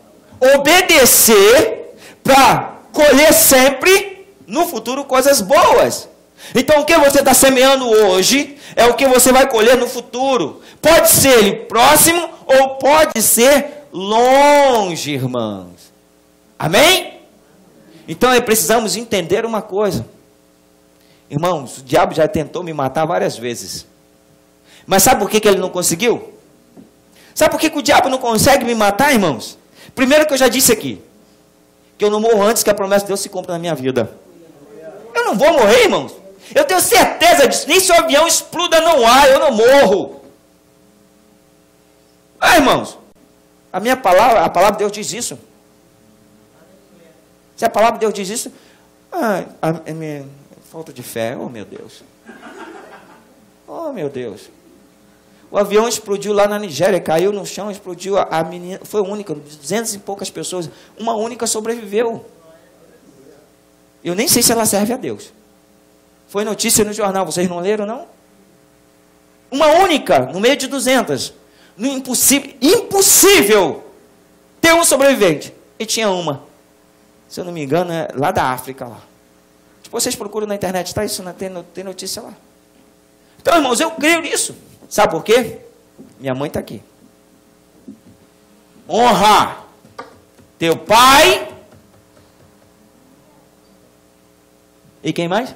obedecer para colher sempre no futuro coisas boas. Então o que você está semeando hoje é o que você vai colher no futuro. Pode ser próximo ou pode ser longe, irmãos. Amém? Então precisamos entender uma coisa. Irmãos, o diabo já tentou me matar várias vezes. Mas sabe por que ele não conseguiu? Sabe por que o diabo não consegue me matar, irmãos? Primeiro que eu já disse aqui, que eu não morro antes que a promessa de Deus se cumpra na minha vida. Eu não vou morrer, irmãos. Eu tenho certeza disso. Nem se o avião exploda no ar, eu não morro. Irmãos, a palavra de Deus diz isso. Se a palavra de Deus diz isso, é minha falta de fé. Oh, meu Deus. Oh, meu Deus. O avião explodiu lá na Nigéria, caiu no chão, explodiu. A menina, foi única, 200 e poucas pessoas. Uma única sobreviveu. Eu nem sei se ela serve a Deus. Foi notícia no jornal, vocês não leram, não? Uma única, no meio de 200. Impossível ter um sobrevivente. E tinha uma. Se eu não me engano, é lá da África. Lá. Tipo, vocês procuram na internet, tá? Isso tem notícia lá. Então, irmãos, eu creio nisso. Sabe por quê? Minha mãe está aqui. Honra teu pai. E quem mais?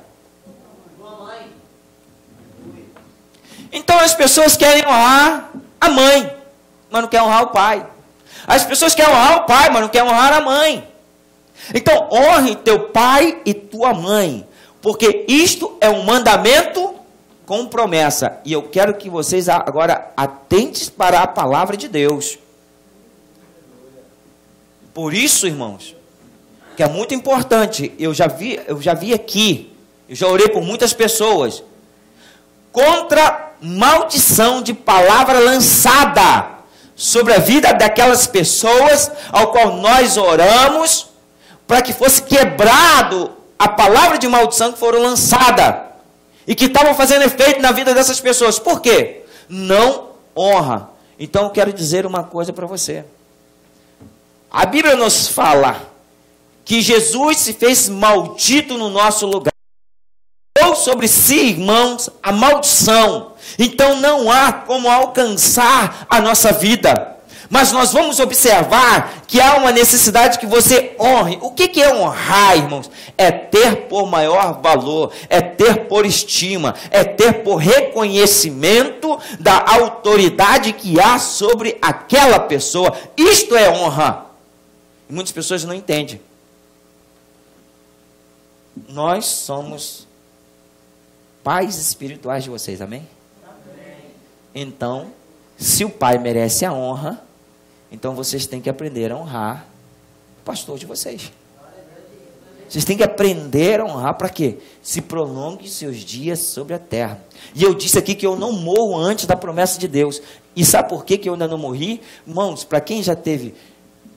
Então as pessoas querem honrar a mãe, mas não querem honrar o pai. As pessoas querem honrar o pai, mas não querem honrar a mãe. Então honre teu pai e tua mãe, porque isto é um mandamento com promessa. E eu quero que vocês agora atentem para a palavra de Deus. Por isso, irmãos, que é muito importante, eu já vi aqui, eu já orei por muitas pessoas, contra maldição de palavra lançada sobre a vida daquelas pessoas ao qual nós oramos, para que fosse quebrado a palavra de maldição que foram lançada e que estavam fazendo efeito na vida dessas pessoas. Por quê? Não honra. Então eu quero dizer uma coisa para você. A Bíblia nos fala que Jesus se fez maldito no nosso lugar. Ou sobre si, irmãos, a maldição. Então não há como alcançar a nossa vida. Mas nós vamos observar que há uma necessidade que você honre. O que é honrar, irmãos? É ter por maior valor, é ter por estima, é ter por reconhecimento da autoridade que há sobre aquela pessoa. Isto é honra. E muitas pessoas não entendem. Nós somos pais espirituais de vocês, amém? Amém. Então, se o pai merece a honra, então vocês têm que aprender a honrar o pastor de vocês. Vocês têm que aprender a honrar para quê? Se prolongue seus dias sobre a terra. E eu disse aqui que eu não morro antes da promessa de Deus. E sabe por que eu ainda não morri? Irmãos, para quem já teve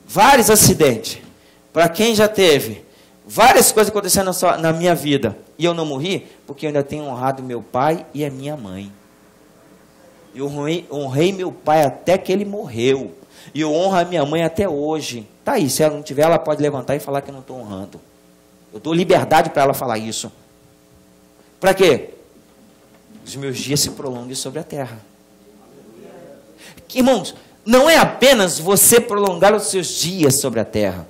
vários acidentes, para quem já teve várias coisas acontecendo na minha vida, e eu não morri, porque eu ainda tenho honrado meu pai e a minha mãe. Eu honrei meu pai até que ele morreu. E eu honro a minha mãe até hoje. Tá aí, se ela não tiver, ela pode levantar e falar que eu não estou honrando. Eu dou liberdade para ela falar isso. Para quê? Os meus dias se prolonguem sobre a terra. Irmãos, não é apenas você prolongar os seus dias sobre a terra.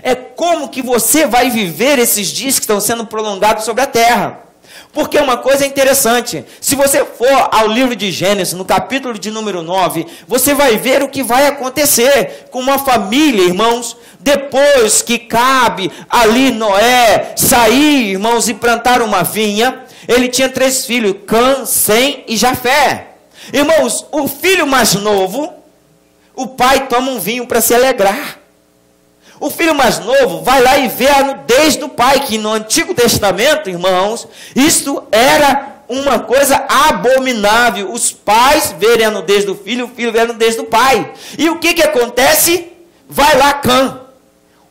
É como que você vai viver esses dias que estão sendo prolongados sobre a terra. Porque uma coisa é interessante, se você for ao livro de Gênesis, no capítulo de número 9, você vai ver o que vai acontecer com uma família, irmãos, depois que cabe ali Noé sair, irmãos, e plantar uma vinha. Ele tinha 3 filhos, Cã, Sem e Jafé. Irmãos, o filho mais novo, o pai toma um vinho para se alegrar. O filho mais novo vai lá e vê a nudez do pai, que no Antigo Testamento, irmãos, isso era uma coisa abominável. Os pais verem a nudez do filho, o filho vê a nudez do pai. E o que acontece? Vai lá Cã,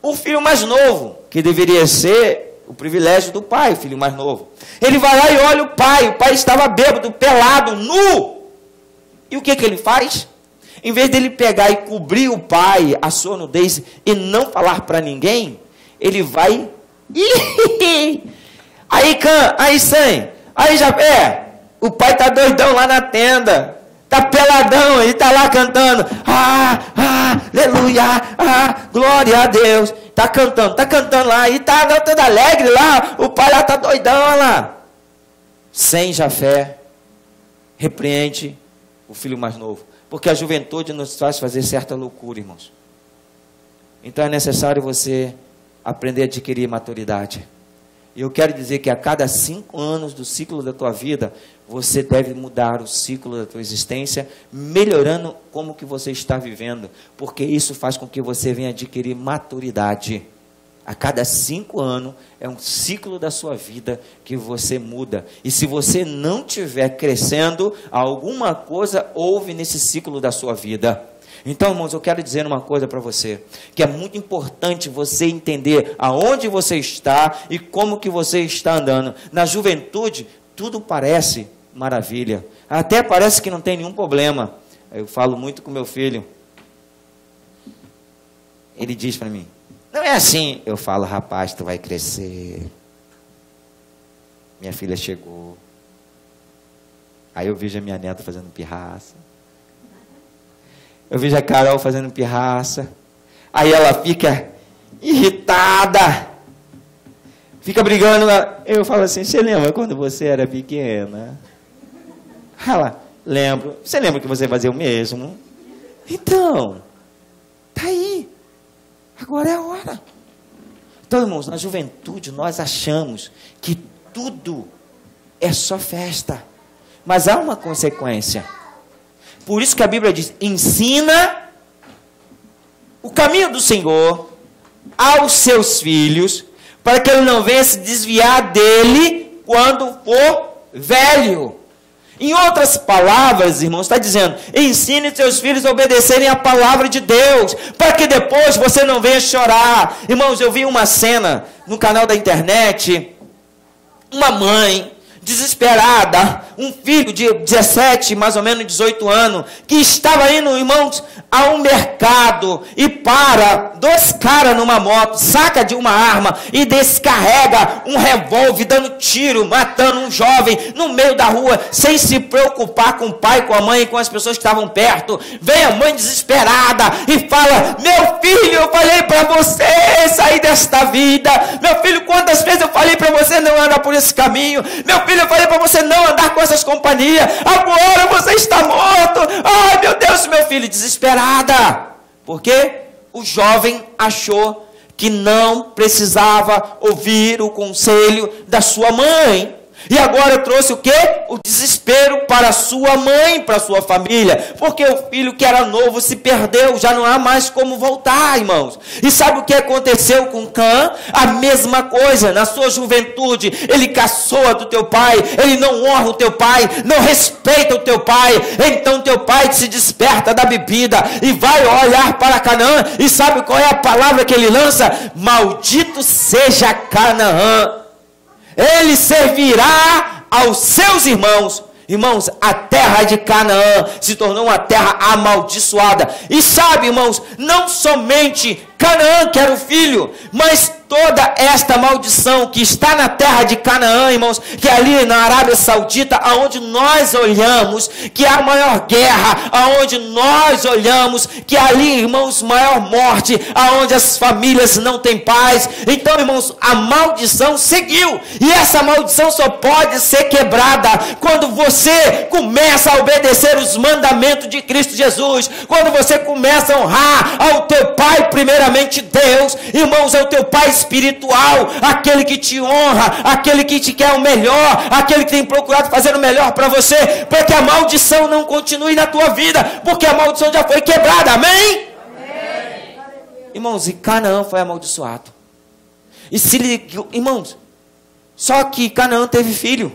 o filho mais novo, que deveria ser o privilégio do pai, o filho mais novo. Ele vai lá e olha o pai estava bêbado, pelado, nu. E o que ele faz? Em vez dele pegar e cobrir o pai, a sua nudez, e não falar para ninguém, ele vai... Aí Cã, aí Sem, aí Jafé, o pai está doidão lá na tenda, está peladão, ele está lá cantando, aleluia, glória a Deus, está cantando lá, e está todo alegre lá, o pai lá está doidão, olha lá. Sem Jafé, repreende o filho mais novo. Porque a juventude nos faz fazer certa loucura, irmãos. Então é necessário você aprender a adquirir maturidade. E eu quero dizer que a cada 5 anos do ciclo da tua vida, você deve mudar o ciclo da tua existência, melhorando como que você está vivendo. Porque isso faz com que você venha adquirir maturidade. A cada 5 anos é um ciclo da sua vida que você muda. E se você não estiver crescendo, alguma coisa houve nesse ciclo da sua vida. Então, irmãos, eu quero dizer uma coisa para você, que é muito importante você entender aonde você está e como que você está andando. Na juventude, tudo parece maravilha. Até parece que não tem nenhum problema. Eu falo muito com meu filho. Ele diz para mim, não é assim. Eu falo, rapaz, tu vai crescer. Minha filha chegou. Aí eu vejo a minha neta fazendo pirraça. Eu vejo a Carol fazendo pirraça. Aí ela fica irritada. Fica brigando. Eu falo assim, você lembra quando você era pequena? Ela, lembro. Você lembra que você fazia o mesmo? Então, tá aí. Agora é a hora. Então, irmãos, na juventude nós achamos que tudo é só festa. Mas há uma consequência. Por isso que a Bíblia diz, ensina o caminho do Senhor aos seus filhos, para que ele não venha se desviar dele quando for velho. Em outras palavras, irmãos, está dizendo, ensine seus filhos a obedecerem a palavra de Deus, para que depois você não venha chorar. Irmãos, eu vi uma cena no canal da internet, uma mãe desesperada, um filho de 17, mais ou menos 18 anos, que estava indo, irmãos, a um mercado e para 2 caras numa moto, saca de uma arma e descarrega um revólver, dando tiro, matando um jovem no meio da rua, sem se preocupar com o pai, com a mãe e com as pessoas que estavam perto. Vem a mãe desesperada e fala, meu filho, eu falei para você sair desta vida, meu filho, quantas vezes eu falei para você não andar por esse caminho, meu filho, eu falei para você não andar com essas companhias, agora você está morto, ai meu Deus, meu filho, desesperada, porque o jovem achou que não precisava ouvir o conselho da sua mãe. E agora trouxe o quê? O desespero para a sua mãe, para a sua família. Porque o filho que era novo se perdeu, já não há mais como voltar, irmãos. E sabe o que aconteceu com Cã? A mesma coisa, na sua juventude, ele caçoa do teu pai, ele não honra o teu pai, não respeita o teu pai. Então teu pai se desperta da bebida e vai olhar para Canaã. E sabe qual é a palavra que ele lança? Maldito seja Canaã. Ele servirá aos seus irmãos. Irmãos, a terra de Canaã se tornou uma terra amaldiçoada. E sabe, irmãos, não somente Canaã que era o filho, mas toda esta maldição que está na terra de Canaã, irmãos, que é ali na Arábia Saudita, aonde nós olhamos que há a maior guerra, aonde nós olhamos que há ali, irmãos, maior morte, aonde as famílias não têm paz. Então, irmãos, a maldição seguiu, e essa maldição só pode ser quebrada quando você começa a obedecer os mandamentos de Cristo Jesus, quando você começa a honrar ao teu pai, primeiramente Deus. Irmãos, é o teu pai espiritual, aquele que te honra, aquele que te quer o melhor, aquele que tem procurado fazer o melhor para você, para que a maldição não continue na tua vida, porque a maldição já foi quebrada, amém? Amém. Irmãos, e Canaã foi amaldiçoado. E se ligou, irmãos, só que Canaã teve filho,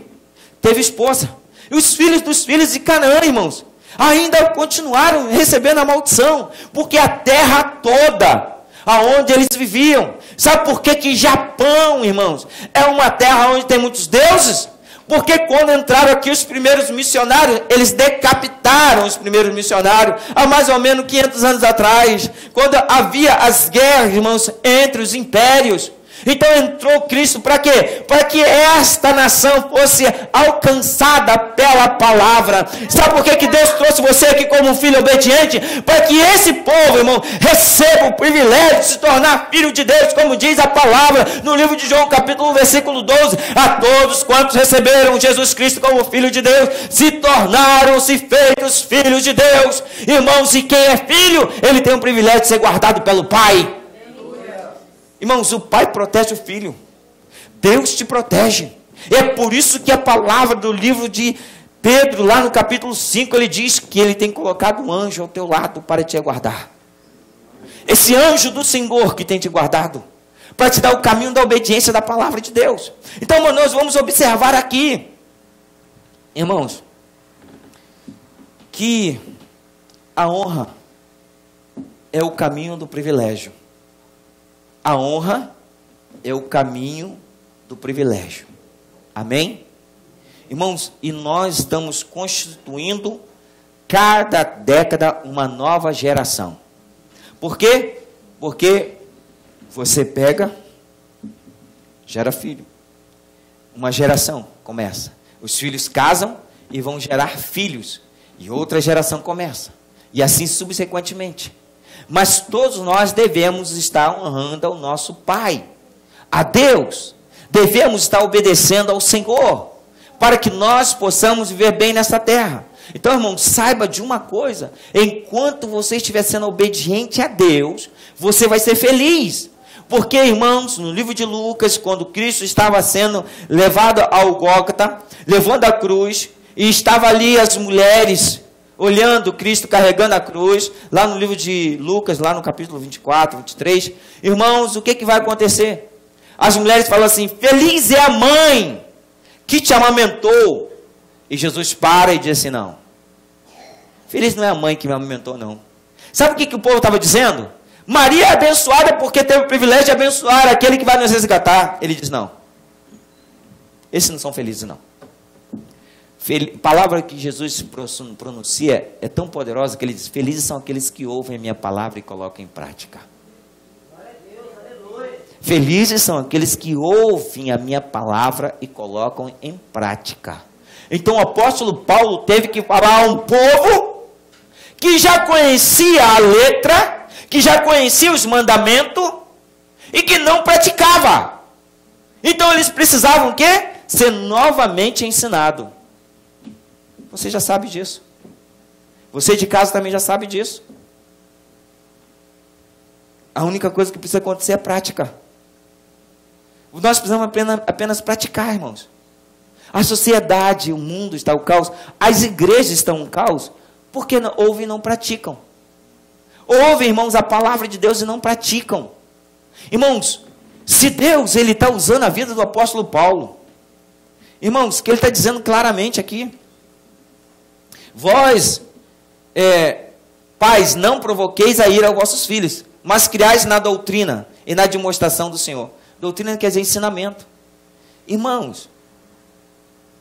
teve esposa, e os filhos dos filhos de Canaã, irmãos, ainda continuaram recebendo a maldição, porque a terra toda aonde eles viviam. Sabe por que Japão, irmãos, é uma terra onde tem muitos deuses? Porque quando entraram aqui os primeiros missionários, eles decapitaram os primeiros missionários, há mais ou menos 500 anos atrás, quando havia as guerras, irmãos, entre os impérios. Então entrou Cristo para quê? Para que esta nação fosse alcançada pela palavra. Sabe por que Deus trouxe você aqui como um filho obediente? Para que esse povo, irmão, receba o privilégio de se tornar filho de Deus, como diz a palavra no livro de João, capítulo 1, versículo 12. A todos quantos receberam Jesus Cristo como filho de Deus, se tornaram-se feitos filhos de Deus. Irmãos, e quem é filho, ele tem o privilégio de ser guardado pelo Pai. Irmãos, o pai protege o filho. Deus te protege. É por isso que a palavra do livro de Pedro, lá no capítulo 5, ele diz que ele tem colocado um anjo ao teu lado para te guardar. Esse anjo do Senhor que tem te guardado, para te dar o caminho da obediência da palavra de Deus. Então, nós vamos observar aqui, irmãos, que a honra é o caminho do privilégio. A honra é o caminho do privilégio. Amém? Irmãos, e nós estamos constituindo cada década uma nova geração. Por quê? Porque você pega, gera filho. Uma geração começa. Os filhos casam e vão gerar filhos. E outra geração começa. E assim subsequentemente. Mas todos nós devemos estar honrando ao nosso Pai, a Deus. Devemos estar obedecendo ao Senhor, para que nós possamos viver bem nessa terra. Então, irmão, saiba de uma coisa: enquanto você estiver sendo obediente a Deus, você vai ser feliz. Porque, irmãos, no livro de Lucas, quando Cristo estava sendo levado ao Gólgota, levando a cruz, e estava ali as mulheres olhando Cristo carregando a cruz, lá no livro de Lucas, lá no capítulo 24, 23, irmãos, o que vai acontecer? As mulheres falam assim: feliz é a mãe que te amamentou E Jesus para e diz assim, não. Feliz não é a mãe que me amamentou, não. Sabe o que o povo estava dizendo? Maria é abençoada porque teve o privilégio de abençoar aquele que vai nos resgatar. Ele diz, não. Esses não são felizes, não. Palavra que Jesus pronuncia é tão poderosa que ele diz, felizes são aqueles que ouvem a minha palavra e colocam em prática. Felizes são aqueles que ouvem a minha palavra e colocam em prática. Então o apóstolo Paulo teve que falar a um povo que já conhecia a letra, que já conhecia os mandamentos e que não praticava. Então eles precisavam o quê? Ser novamente ensinado. Você já sabe disso. Você de casa também já sabe disso. A única coisa que precisa acontecer é prática. Nós precisamos apenas praticar, irmãos. A sociedade, o mundo está o caos. As igrejas estão um caos. Porque ouvem e não praticam. Ouvem, irmãos, a palavra de Deus e não praticam. Irmãos, se Deus ele está usando a vida do apóstolo Paulo, irmãos, que ele está dizendo claramente aqui. Vós, pais, não provoqueis a ira aos vossos filhos, mas criais na doutrina e na demonstração do Senhor. Doutrina quer dizer ensinamento. Irmãos,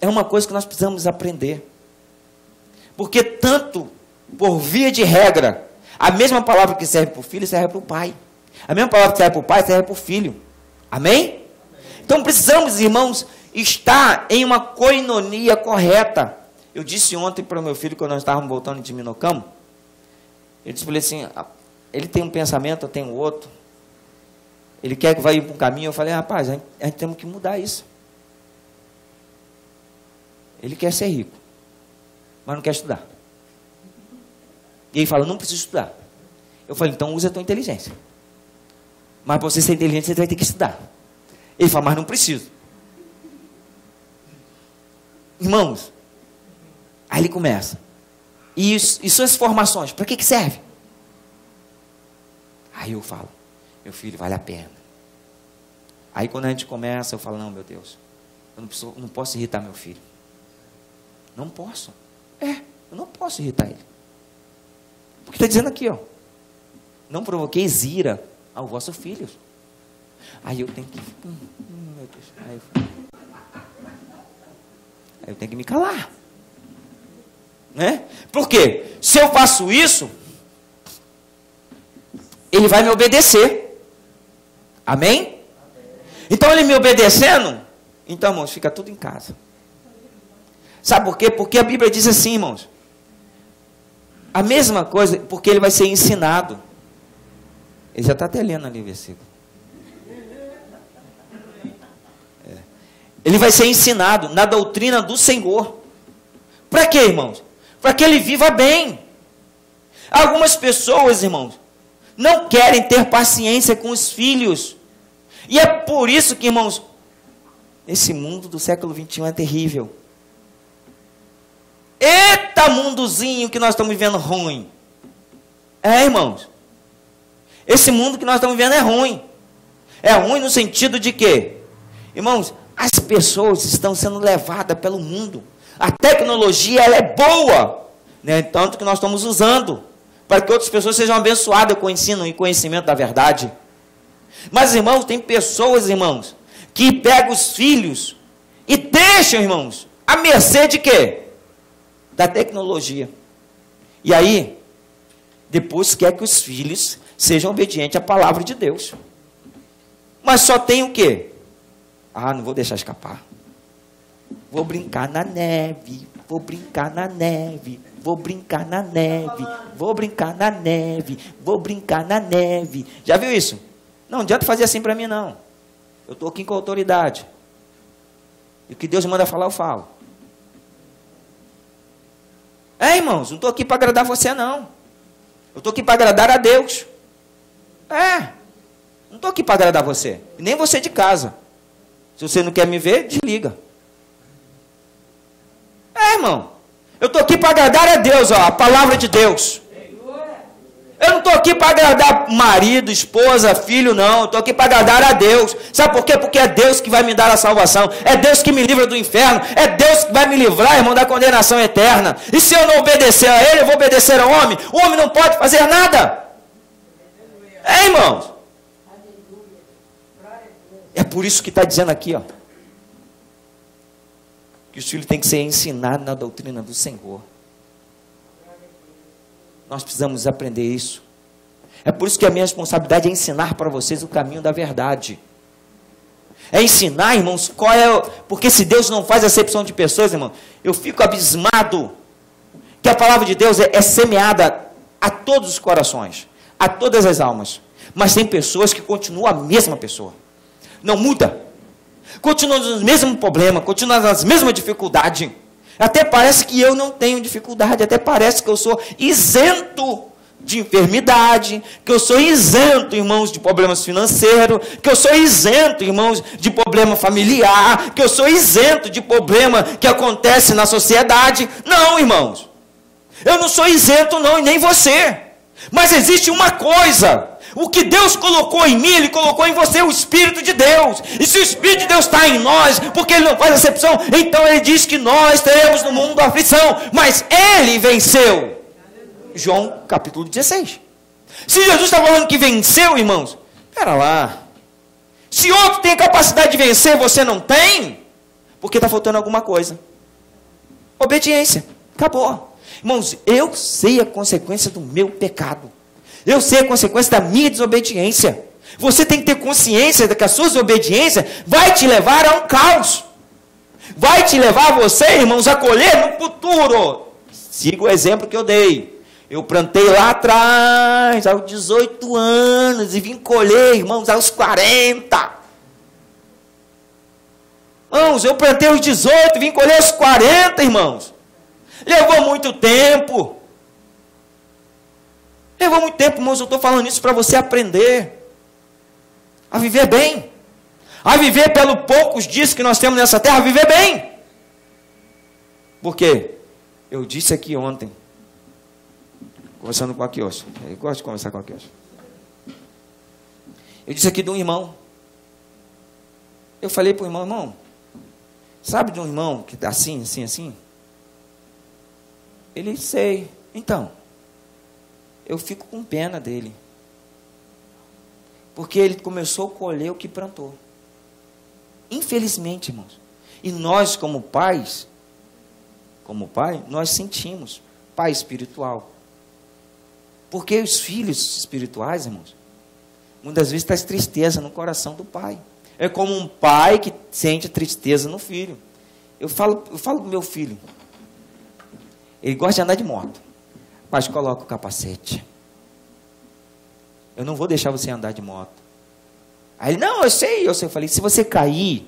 é uma coisa que nós precisamos aprender. Porque tanto, por via de regra, a mesma palavra que serve para o filho, serve para o pai. A mesma palavra que serve para o pai, serve para o filho. Amém? Então precisamos, irmãos, estar em uma coinonia correta. Eu disse ontem para o meu filho, quando nós estávamos voltando de Minocamo, eu disse para ele assim, ele tem um pensamento, eu tenho outro. Ele quer que vá ir para um caminho. Eu falei, rapaz, a gente temos que mudar isso. Ele quer ser rico, mas não quer estudar. E ele fala, não preciso estudar. Eu falei, então usa a tua inteligência. Mas para você ser inteligente, você vai ter que estudar. Ele fala, mas não preciso. Irmãos, aí ele começa. E suas formações, para que serve? Aí eu falo, meu filho, vale a pena. Aí quando a gente começa, eu falo, não, meu Deus, eu não posso irritar meu filho. Não posso. Eu não posso irritar ele. Porque está dizendo aqui, ó, não provoqueis ira ao vosso filho. Aí eu tenho que, meu Deus, aí eu tenho que me calar. Né? Por quê? Se eu faço isso, ele vai me obedecer. Amém? Então ele me obedecendo, então, irmãos, fica tudo em casa. Sabe por quê? Porque a Bíblia diz assim, irmãos, a mesma coisa, porque ele vai ser ensinado. Ele já está até lendo ali o versículo. Ele vai ser ensinado na doutrina do Senhor. Para quê, irmãos? Para que ele viva bem. Algumas pessoas, irmãos, não querem ter paciência com os filhos. E é por isso que, irmãos, esse mundo do século 21 é terrível. Eita mundozinho que nós estamos vivendo ruim. Irmãos. Esse mundo que nós estamos vivendo é ruim. É ruim no sentido de que, irmãos, as pessoas estão sendo levadas pelo mundo. A tecnologia, ela é boa, né? Tanto que nós estamos usando para que outras pessoas sejam abençoadas com o ensino e conhecimento da verdade. Mas, irmãos, tem pessoas, irmãos, que pegam os filhos e deixam, irmãos, à mercê de quê? Da tecnologia. E aí, depois quer que os filhos sejam obedientes à palavra de Deus. Mas só tem o quê? Não vou deixar escapar. Vou brincar na neve, vou brincar na neve, vou brincar na neve, vou brincar na neve, vou brincar na neve. Já viu isso? Não adianta fazer assim para mim, não. Eu estou aqui com autoridade. E o que Deus manda falar, eu falo. Irmãos, não estou aqui para agradar você, não. Eu estou aqui para agradar a Deus. Não estou aqui para agradar você. E nem você de casa. Se você não quer me ver, desliga. Irmão. Eu estou aqui para agradar a Deus, ó, a palavra de Deus. Eu não estou aqui para agradar marido, esposa, filho, não. Estou aqui para agradar a Deus. Sabe por quê? Porque é Deus que vai me dar a salvação. É Deus que me livra do inferno. É Deus que vai me livrar, irmão, da condenação eterna. E se eu não obedecer a Ele, eu vou obedecer ao homem. O homem não pode fazer nada. É, irmãos. É por isso que está dizendo aqui, ó, que os filhos têm que ser ensinados na doutrina do Senhor. Nós precisamos aprender isso. É por isso que a minha responsabilidade é ensinar para vocês o caminho da verdade. É ensinar, irmãos, qual é... Porque se Deus não faz acepção de pessoas, irmão, eu fico abismado que a palavra de Deus é semeada a todos os corações, a todas as almas. Mas tem pessoas que continuam a mesma pessoa. Não muda. Continua nos mesmos problemas, continua nas mesmas dificuldades. Até parece que eu não tenho dificuldade, até parece que eu sou isento de enfermidade, que eu sou isento, irmãos, de problemas financeiros, que eu sou isento, irmãos, de problema familiar, que eu sou isento de problema que acontece na sociedade. Não, irmãos. Eu não sou isento, não, e nem você. Mas existe uma coisa. O que Deus colocou em mim, Ele colocou em você o Espírito de Deus. E se o Espírito de Deus está em nós, porque Ele não faz acepção, então Ele diz que nós teremos no mundo aflição. Mas Ele venceu. João capítulo 16. Se Jesus está falando que venceu, irmãos, espera lá. Se outro tem a capacidade de vencer, você não tem, porque está faltando alguma coisa. Obediência. Acabou. Irmãos, eu sei a consequência do meu pecado. Eu sei a consequência da minha desobediência. Você tem que ter consciência de que a sua desobediência vai te levar a um caos. Vai te levar você, irmãos, a colher no futuro. Siga o exemplo que eu dei. Eu plantei lá atrás, aos 18 anos, e vim colher, irmãos, aos 40. Irmãos, eu plantei aos 18, vim colher aos 40, irmãos. Levou muito tempo. Levou muito tempo, irmãos, eu estou falando isso para você aprender a viver bem, a viver pelos poucos dias que nós temos nessa terra, a viver bem. Por quê? Eu disse aqui ontem, conversando com a Kiosco, eu gosto de conversar com a Kiosco. Eu disse aqui de um irmão, eu falei para o irmão, sabe de um irmão que está assim, assim, assim? Ele, sei, então... Eu fico com pena dele. Porque ele começou a colher o que plantou. Infelizmente, irmãos. E nós, como pais, nós sentimos. Pai espiritual. Porque os filhos espirituais, irmãos, muitas vezes traz tristeza no coração do pai. É como um pai que sente tristeza no filho. Eu falo pro meu filho. Ele gosta de andar de moto. Mas coloca o capacete. Eu não vou deixar você andar de moto. Aí ele, não, eu sei. Eu falei, se você cair,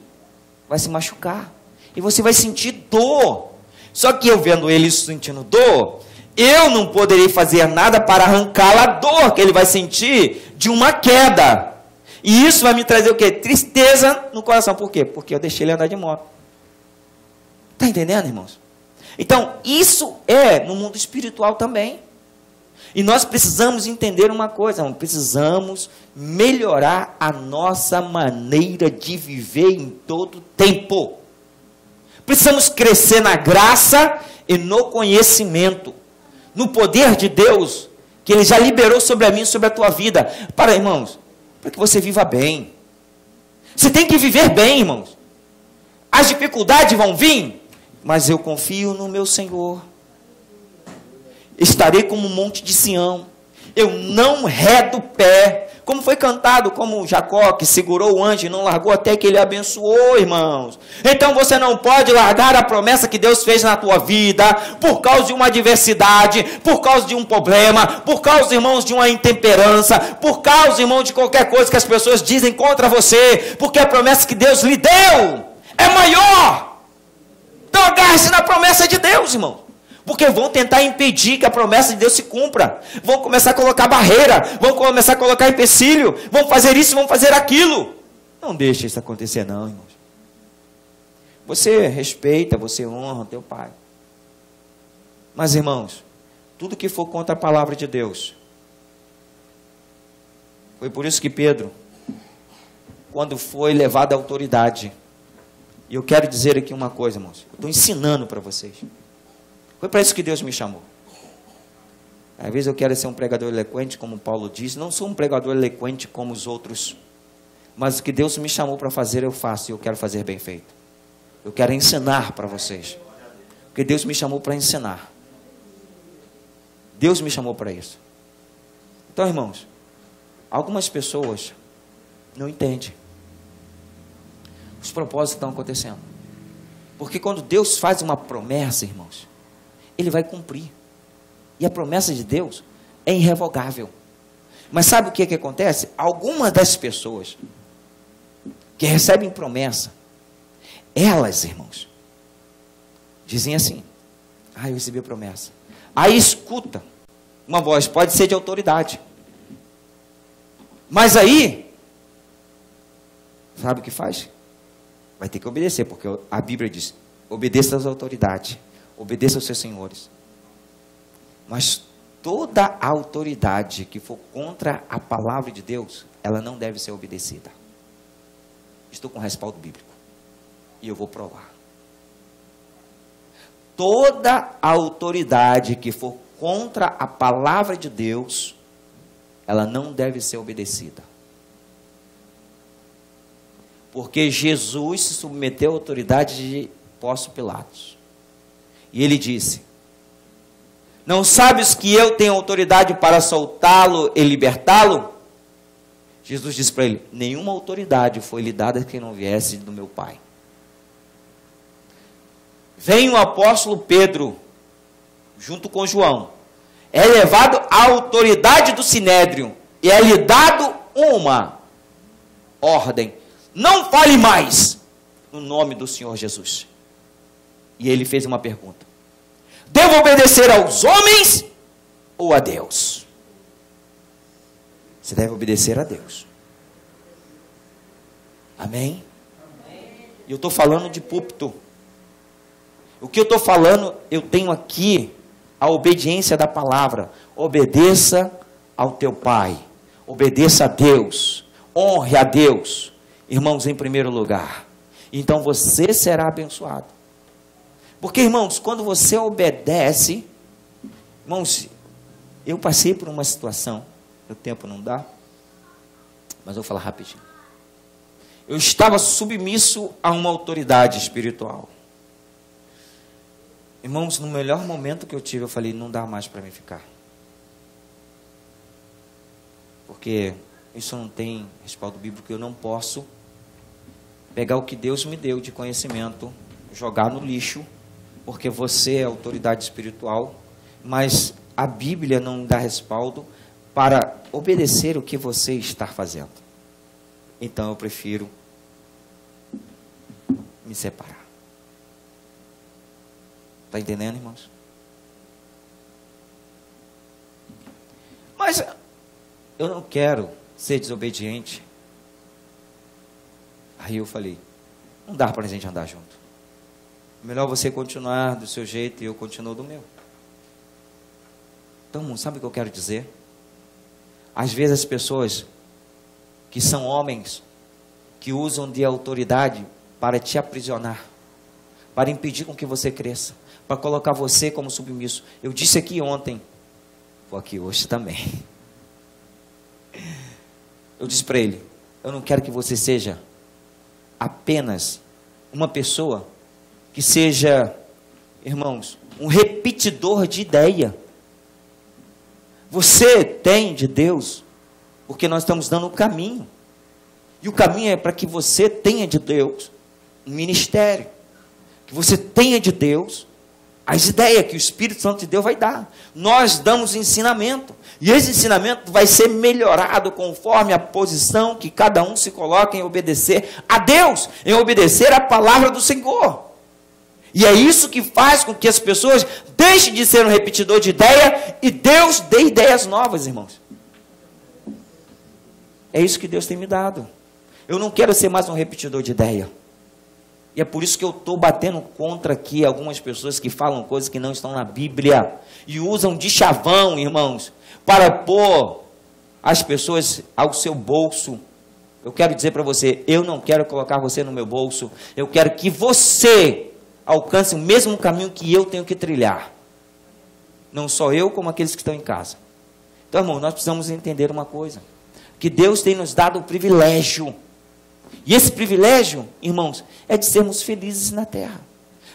vai se machucar. E você vai sentir dor. Só que eu vendo ele sentindo dor, eu não poderei fazer nada para arrancá-la a dor que ele vai sentir de uma queda. E isso vai me trazer o quê? Tristeza no coração. Por quê? Porque eu deixei ele andar de moto. Está entendendo, irmãos? Então, isso é no mundo espiritual também. E nós precisamos entender uma coisa, irmão, precisamos melhorar a nossa maneira de viver em todo tempo. Precisamos crescer na graça e no conhecimento, no poder de Deus, que Ele já liberou sobre a mim e sobre a tua vida. Para, irmãos, para que você viva bem. Você tem que viver bem, irmãos. As dificuldades vão vir, mas eu confio no meu Senhor. Estarei como um monte de Sião. Eu não redo o pé. Como foi cantado, como Jacó, que segurou o anjo e não largou até que ele abençoou, irmãos. Então você não pode largar a promessa que Deus fez na tua vida, por causa de uma adversidade, por causa de um problema, por causa, irmãos, de uma intemperança, por causa, irmão, de qualquer coisa que as pessoas dizem contra você, porque a promessa que Deus lhe deu é maior. Então agarre-se na promessa de Deus, irmão. Porque vão tentar impedir que a promessa de Deus se cumpra. Vão começar a colocar barreira. Vão começar a colocar empecilho. Vão fazer isso, vão fazer aquilo. Não deixe isso acontecer não, irmãos. Você respeita, você honra o teu pai. Mas, irmãos, tudo que for contra a palavra de Deus, Foi por isso que Pedro, quando foi levado à autoridade, e eu quero dizer aqui uma coisa, irmãos, eu estou ensinando para vocês. Foi para isso que Deus me chamou. Às vezes eu quero ser um pregador eloquente, como Paulo diz. Não sou um pregador eloquente como os outros. Mas o que Deus me chamou para fazer, eu faço. E eu quero fazer bem feito. Eu quero ensinar para vocês. Porque Deus me chamou para ensinar. Deus me chamou para isso. Então, irmãos, algumas pessoas não entendem. Os propósitos estão acontecendo. Porque quando Deus faz uma promessa, irmãos, Ele vai cumprir. E a promessa de Deus é irrevogável. Mas sabe o que acontece? Algumas das pessoas que recebem promessa, elas, irmãos, dizem assim: eu recebi a promessa. Aí escuta uma voz, pode ser de autoridade. Mas aí, sabe o que faz? Vai ter que obedecer, porque a Bíblia diz: obedeça às autoridades, obedeça aos seus senhores. Mas toda a autoridade que for contra a palavra de Deus, ela não deve ser obedecida. Estou com respaldo bíblico. E eu vou provar. Toda a autoridade que for contra a palavra de Deus, ela não deve ser obedecida. Porque Jesus se submeteu à autoridade de Pôncio Pilatos. E ele disse: não sabes que eu tenho autoridade para soltá-lo e libertá-lo? Jesus disse para ele: nenhuma autoridade foi lhe dada que não viesse do meu Pai. Vem o apóstolo Pedro, junto com João. É levado à autoridade do Sinédrio. E é lhe dado uma ordem: não fale mais no nome do Senhor Jesus. E ele fez uma pergunta: devo obedecer aos homens ou a Deus? Você deve obedecer a Deus. Amém? E eu estou falando de púlpito. O que eu estou falando, eu tenho aqui a obediência da palavra. Obedeça ao teu pai. Obedeça a Deus. Honre a Deus. Irmãos, em primeiro lugar. Então você será abençoado. Porque, irmãos, quando você obedece, irmãos, eu passei por uma situação, o tempo não dá, mas eu vou falar rapidinho. Eu estava submisso a uma autoridade espiritual. Irmãos, no melhor momento que eu tive, eu falei: não dá mais para mim ficar. Porque isso não tem respaldo bíblico, eu não posso pegar o que Deus me deu de conhecimento, jogar no lixo, porque você é autoridade espiritual, mas a Bíblia não dá respaldo para obedecer o que você está fazendo. Então eu prefiro me separar. Está entendendo, irmãos? Mas eu não quero ser desobediente. Aí eu falei: não dá para a gente andar junto. Melhor você continuar do seu jeito e eu continuo do meu. Então, sabe o que eu quero dizer? Às vezes as pessoas que são homens, que usam de autoridade para te aprisionar, para impedir com que você cresça, para colocar você como submisso. Eu disse aqui ontem, vou aqui hoje também. Eu disse para ele: eu não quero que você seja apenas uma pessoa que seja, irmãos, um repetidor de ideia. Você tem de Deus, porque nós estamos dando o caminho. E o caminho é para que você tenha de Deus um ministério. Que você tenha de Deus as ideias que o Espírito Santo de Deus vai dar. Nós damos ensinamento. E esse ensinamento vai ser melhorado conforme a posição que cada um se coloca em obedecer a Deus, em obedecer a palavra do Senhor. E é isso que faz com que as pessoas deixem de ser um repetidor de ideia e Deus dê ideias novas, irmãos. É isso que Deus tem me dado. Eu não quero ser mais um repetidor de ideia. E é por isso que eu estou batendo contra aqui algumas pessoas que falam coisas que não estão na Bíblia. E usam de chavão, irmãos, para pôr as pessoas ao seu bolso. Eu quero dizer para você, eu não quero colocar você no meu bolso. Eu quero que você alcance o mesmo caminho que eu tenho que trilhar. Não só eu, como aqueles que estão em casa. Então, irmão, nós precisamos entender uma coisa. Que Deus tem nos dado o privilégio. E esse privilégio, irmãos, é de sermos felizes na terra.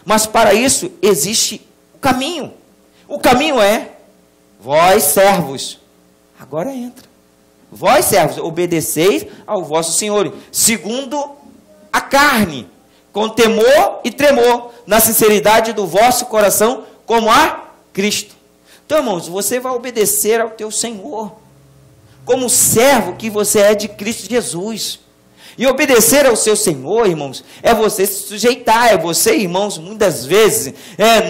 Mas para isso existe o caminho. O caminho é, vós servos, agora entra. Vós servos, obedeceis ao vosso Senhor, segundo a carne, com temor e tremor, na sinceridade do vosso coração, como a Cristo. Então, irmãos, você vai obedecer ao teu Senhor, como servo que você é de Cristo Jesus. E obedecer ao seu Senhor, irmãos, é você se sujeitar, é você, irmãos, muitas vezes,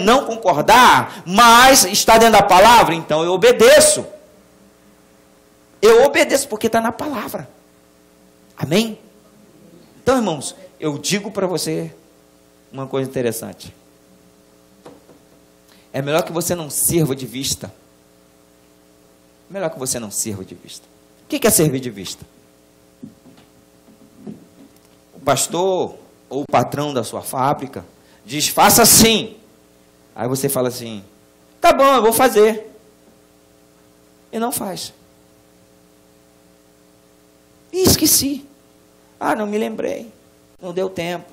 não concordar, mas está dentro da palavra, então eu obedeço. Eu obedeço porque está na palavra. Amém? Então, irmãos, eu digo para você uma coisa interessante. É melhor que você não sirva de vista. Melhor que você não sirva de vista. O que é servir de vista? O pastor ou o patrão da sua fábrica diz, faça assim. Aí você fala assim, tá bom, eu vou fazer. E não faz. E esqueci. Ah, não me lembrei. Não deu tempo.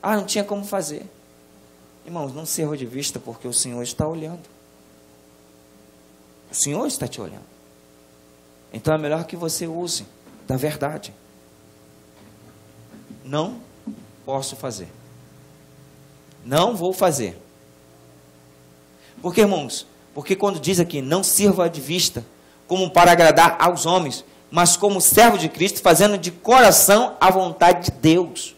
Ah, não tinha como fazer. Irmãos, não sirva de vista porque o Senhor está olhando. O Senhor está te olhando. Então é melhor que você use da verdade. Não posso fazer. Não vou fazer. Porque, irmãos, porque quando diz aqui, não sirva de vista como para agradar aos homens, mas como servo de Cristo, fazendo de coração a vontade de Deus.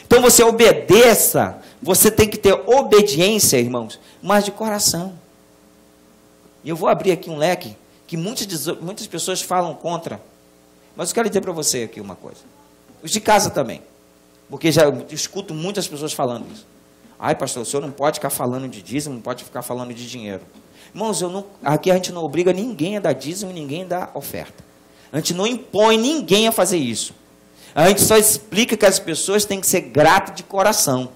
Então você obedeça, você tem que ter obediência, irmãos, mas de coração. E eu vou abrir aqui um leque que muitas pessoas falam contra, mas eu quero dizer para você aqui uma coisa. Os de casa também, porque já escuto muitas pessoas falando isso. Ai, pastor, o senhor não pode ficar falando de dízimo, não pode ficar falando de dinheiro. Irmãos, aqui a gente não obriga ninguém a dar dízimo, ninguém a dar oferta. A gente não impõe ninguém a fazer isso. A gente só explica que as pessoas têm que ser gratas de coração.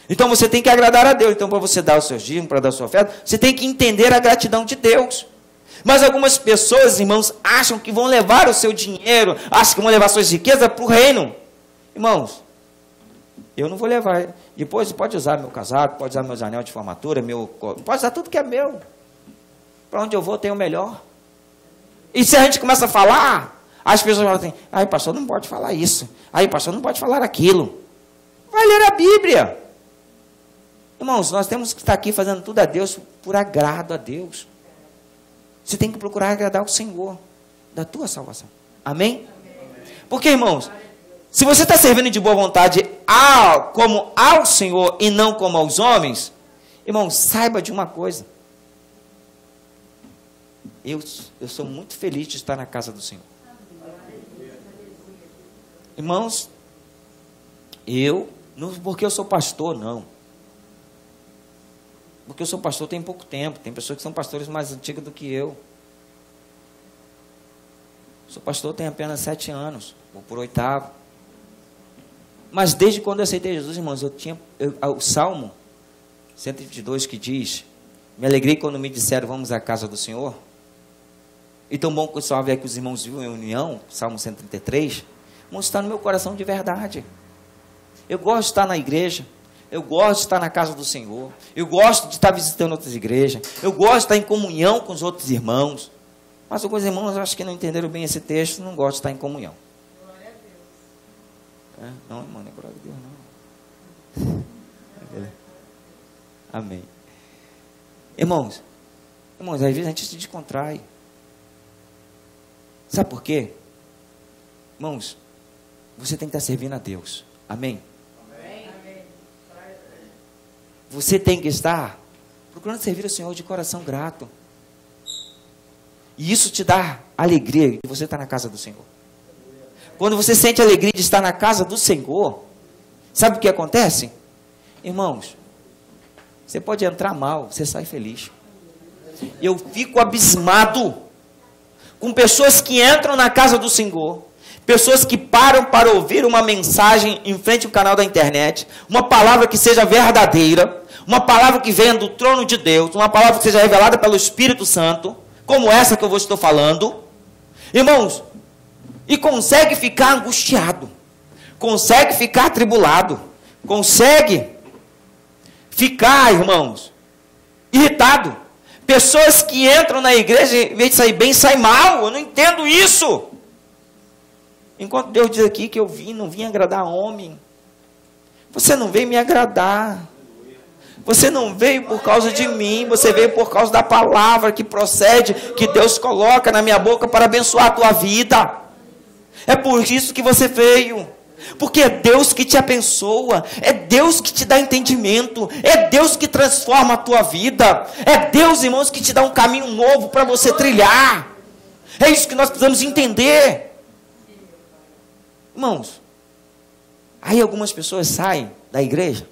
Então você tem que agradar a Deus. Então para você dar o seu dízimo, para dar a sua oferta, você tem que entender a gratidão de Deus. Mas algumas pessoas, irmãos, acham que vão levar o seu dinheiro, acham que vão levar suas riquezas para o reino. Irmãos, eu não vou levar. Depois pode usar meu casaco, pode usar meus anel de formatura, pode usar tudo que é meu. Para onde eu vou, tem o melhor. E se a gente começa a falar, as pessoas falam assim, ai, pastor, não pode falar isso. Ai, pastor, não pode falar aquilo. Vai ler a Bíblia. Irmãos, nós temos que estar aqui fazendo tudo a Deus, por agrado a Deus. Você tem que procurar agradar o Senhor, da tua salvação. Amém? Porque, irmãos, se você está servindo de boa vontade como ao Senhor e não como aos homens, irmãos, saiba de uma coisa. Eu sou muito feliz de estar na casa do Senhor. Irmãos, não porque eu sou pastor, não. Porque eu sou pastor tem pouco tempo. Tem pessoas que são pastores mais antigos do que eu. Sou pastor tem apenas 7 anos, vou por 8º. Mas desde quando eu aceitei Jesus, irmãos, o Salmo 122 que diz, me alegrei quando me disseram, vamos à casa do Senhor. E tão bom que o salve é que os irmãos vivam em união, Salmo 133, irmãos, está no meu coração de verdade. Eu gosto de estar na igreja, eu gosto de estar na casa do Senhor, eu gosto de estar visitando outras igrejas, eu gosto de estar em comunhão com os outros irmãos. Mas alguns irmãos, eu acho que não entenderam bem esse texto, não gostam de estar em comunhão. Glória a Deus. Não, irmão, não é glória a Deus, não. Amém. Irmãos, às vezes a gente se descontrai. Sabe por quê? Irmãos, você tem que estar servindo a Deus. Amém? Amém. Você tem que estar procurando servir ao Senhor de coração grato. E isso te dá alegria de você estar na casa do Senhor. Quando você sente alegria de estar na casa do Senhor, sabe o que acontece? Irmãos, você pode entrar mal, você sai feliz. Eu fico abismado com pessoas que entram na casa do Senhor, pessoas que param para ouvir uma mensagem em frente ao canal da internet, uma palavra que seja verdadeira, uma palavra que venha do trono de Deus, uma palavra que seja revelada pelo Espírito Santo, como essa que eu estou falando, irmãos, e consegue ficar angustiado, consegue ficar atribulado, consegue ficar, irmãos, irritado. Pessoas que entram na igreja, em vez de sair bem, saem mal. Eu não entendo isso. Enquanto Deus diz aqui que eu não vim agradar homem. Você não veio me agradar. Você não veio por causa de mim. Você veio por causa da palavra que procede, que Deus coloca na minha boca para abençoar a tua vida. É por isso que você veio. Porque é Deus que te abençoa, é Deus que te dá entendimento, é Deus que transforma a tua vida, é Deus, irmãos, que te dá um caminho novo para você trilhar. É isso que nós precisamos entender. Irmãos, aí algumas pessoas saem da igreja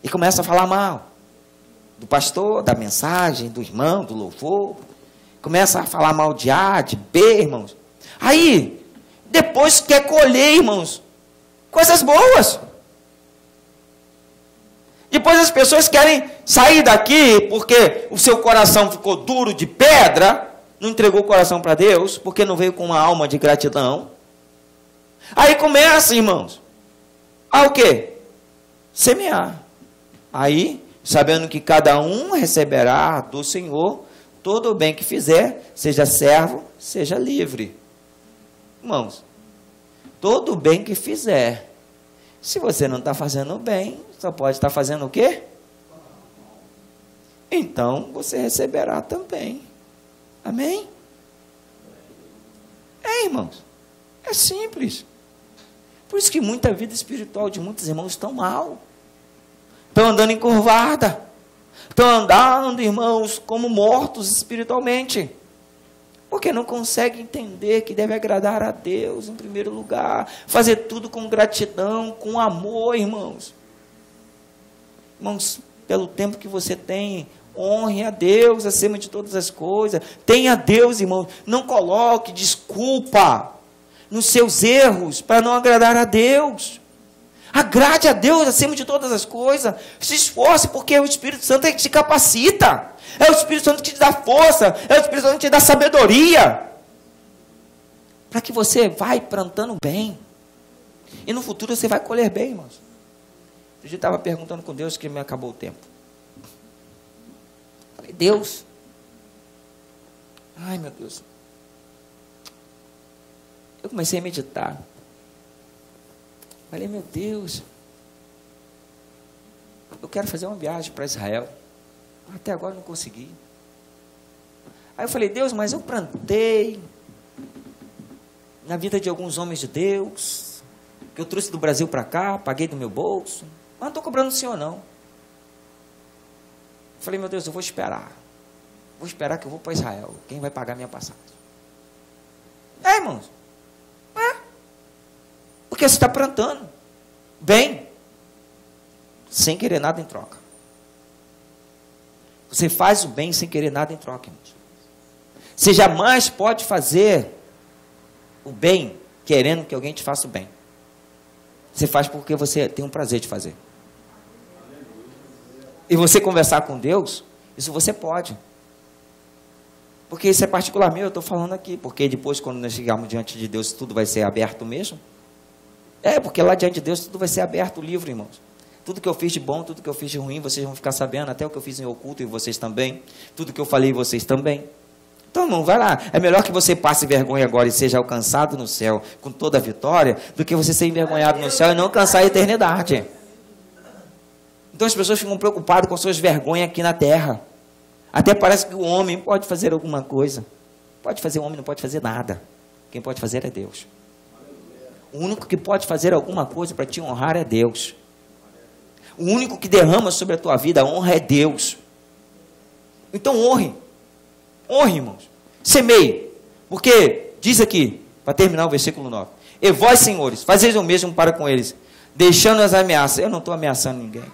e começam a falar mal do pastor, da mensagem, do irmão, do louvor, começam a falar mal de A, de B, irmãos. Aí depois quer colher, irmãos, coisas boas. Depois as pessoas querem sair daqui porque o seu coração ficou duro de pedra, não entregou o coração para Deus, porque não veio com uma alma de gratidão. Aí começa, irmãos, a o quê? Semear. Aí, sabendo que cada um receberá do Senhor todo o bem que fizer, seja servo, seja livre. Irmãos, todo o bem que fizer, se você não está fazendo bem, só pode estar fazendo o quê? Então, você receberá também. Amém? É, irmãos, é simples. Por isso que muita vida espiritual de muitos irmãos estão mal. Estão andando encurvada. Estão andando, irmãos, como mortos espiritualmente. Porque não consegue entender que deve agradar a Deus em primeiro lugar. Fazer tudo com gratidão, com amor, irmãos. Irmãos, pelo tempo que você tem, honre a Deus acima de todas as coisas. Tenha Deus, irmãos. Não coloque desculpa nos seus erros para não agradar a Deus. Agrade a Deus acima de todas as coisas. Se esforce, porque o Espírito Santo é que te capacita. É o Espírito Santo que te dá força. É o Espírito Santo que te dá sabedoria. Para que você vai plantando bem. E no futuro você vai colher bem, irmãos. Eu já estava perguntando com Deus que me acabou o tempo. Falei, Deus. Ai, meu Deus. Eu comecei a meditar. Falei, meu Deus, eu quero fazer uma viagem para Israel. Até agora não consegui. Aí eu falei, Deus, mas eu plantei na vida de alguns homens de Deus, que eu trouxe do Brasil para cá, paguei do meu bolso, mas não estou cobrando do Senhor, não. Falei, meu Deus, eu vou esperar. Vou esperar que eu vou para Israel. Quem vai pagar minha passagem? É, irmãos. Porque você está plantando bem, sem querer nada em troca. Você faz o bem sem querer nada em troca, irmãos. Você jamais pode fazer o bem querendo que alguém te faça o bem. Você faz porque você tem um prazer de fazer. E você conversar com Deus, isso você pode. Porque isso é particular meu, eu estou falando aqui. Porque depois, quando nós chegarmos diante de Deus, tudo vai ser aberto mesmo. É, porque lá diante de Deus tudo vai ser aberto, livre, irmãos. Tudo que eu fiz de bom, tudo que eu fiz de ruim, vocês vão ficar sabendo. Até o que eu fiz em oculto e vocês também. Tudo que eu falei, vocês também. Então, irmão, vai lá. É melhor que você passe vergonha agora e seja alcançado no céu com toda a vitória, do que você ser envergonhado no céu e não alcançar a eternidade. Então as pessoas ficam preocupadas com suas vergonhas aqui na terra. Até parece que o homem pode fazer alguma coisa. Pode fazer, o homem não pode fazer nada. Quem pode fazer é Deus. O único que pode fazer alguma coisa para te honrar é Deus. O único que derrama sobre a tua vida a honra é Deus. Então honre. Honre, irmãos. Semeie. Porque, diz aqui, para terminar o versículo 9. E vós, senhores, fazeis o mesmo para com eles, deixando as ameaças. Eu não estou ameaçando ninguém.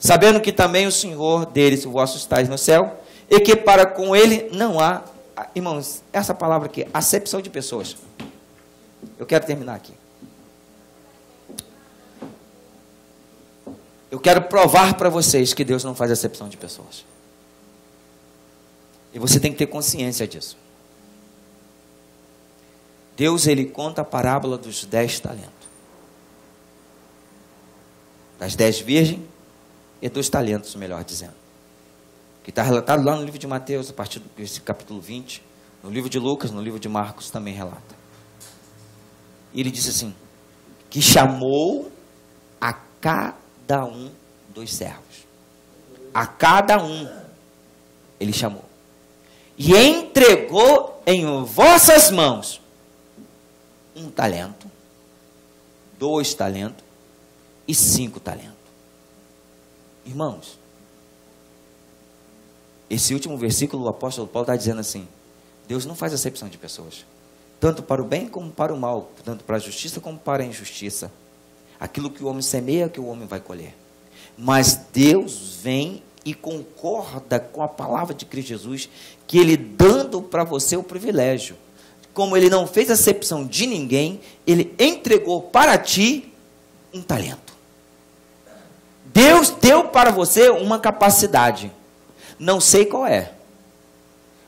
Sabendo que também o Senhor deles, o vosso estáis no céu, e que para com ele não há irmãos, essa palavra aqui, acepção de pessoas. Eu quero terminar aqui. Eu quero provar para vocês que Deus não faz acepção de pessoas. E você tem que ter consciência disso. Deus, ele conta a parábola dos 10 talentos. Das 10 virgens e dos talentos, melhor dizendo. Que está relatado lá no livro de Mateus, a partir do capítulo 20. No livro de Lucas, no livro de Marcos também relata. E ele disse assim, que chamou a cada um dos servos. A cada um ele chamou. E entregou em vossas mãos 1 talento, 2 talentos e 5 talentos. Irmãos, esse último versículo, o apóstolo Paulo está dizendo assim, Deus não faz acepção de pessoas, tanto para o bem como para o mal, tanto para a justiça como para a injustiça. Aquilo que o homem semeia é que o homem vai colher. Mas Deus vem e concorda com a palavra de Cristo Jesus, que ele dando para você o privilégio, como ele não fez acepção de ninguém, ele entregou para ti 1 talento. Deus deu para você uma capacidade, não sei qual é,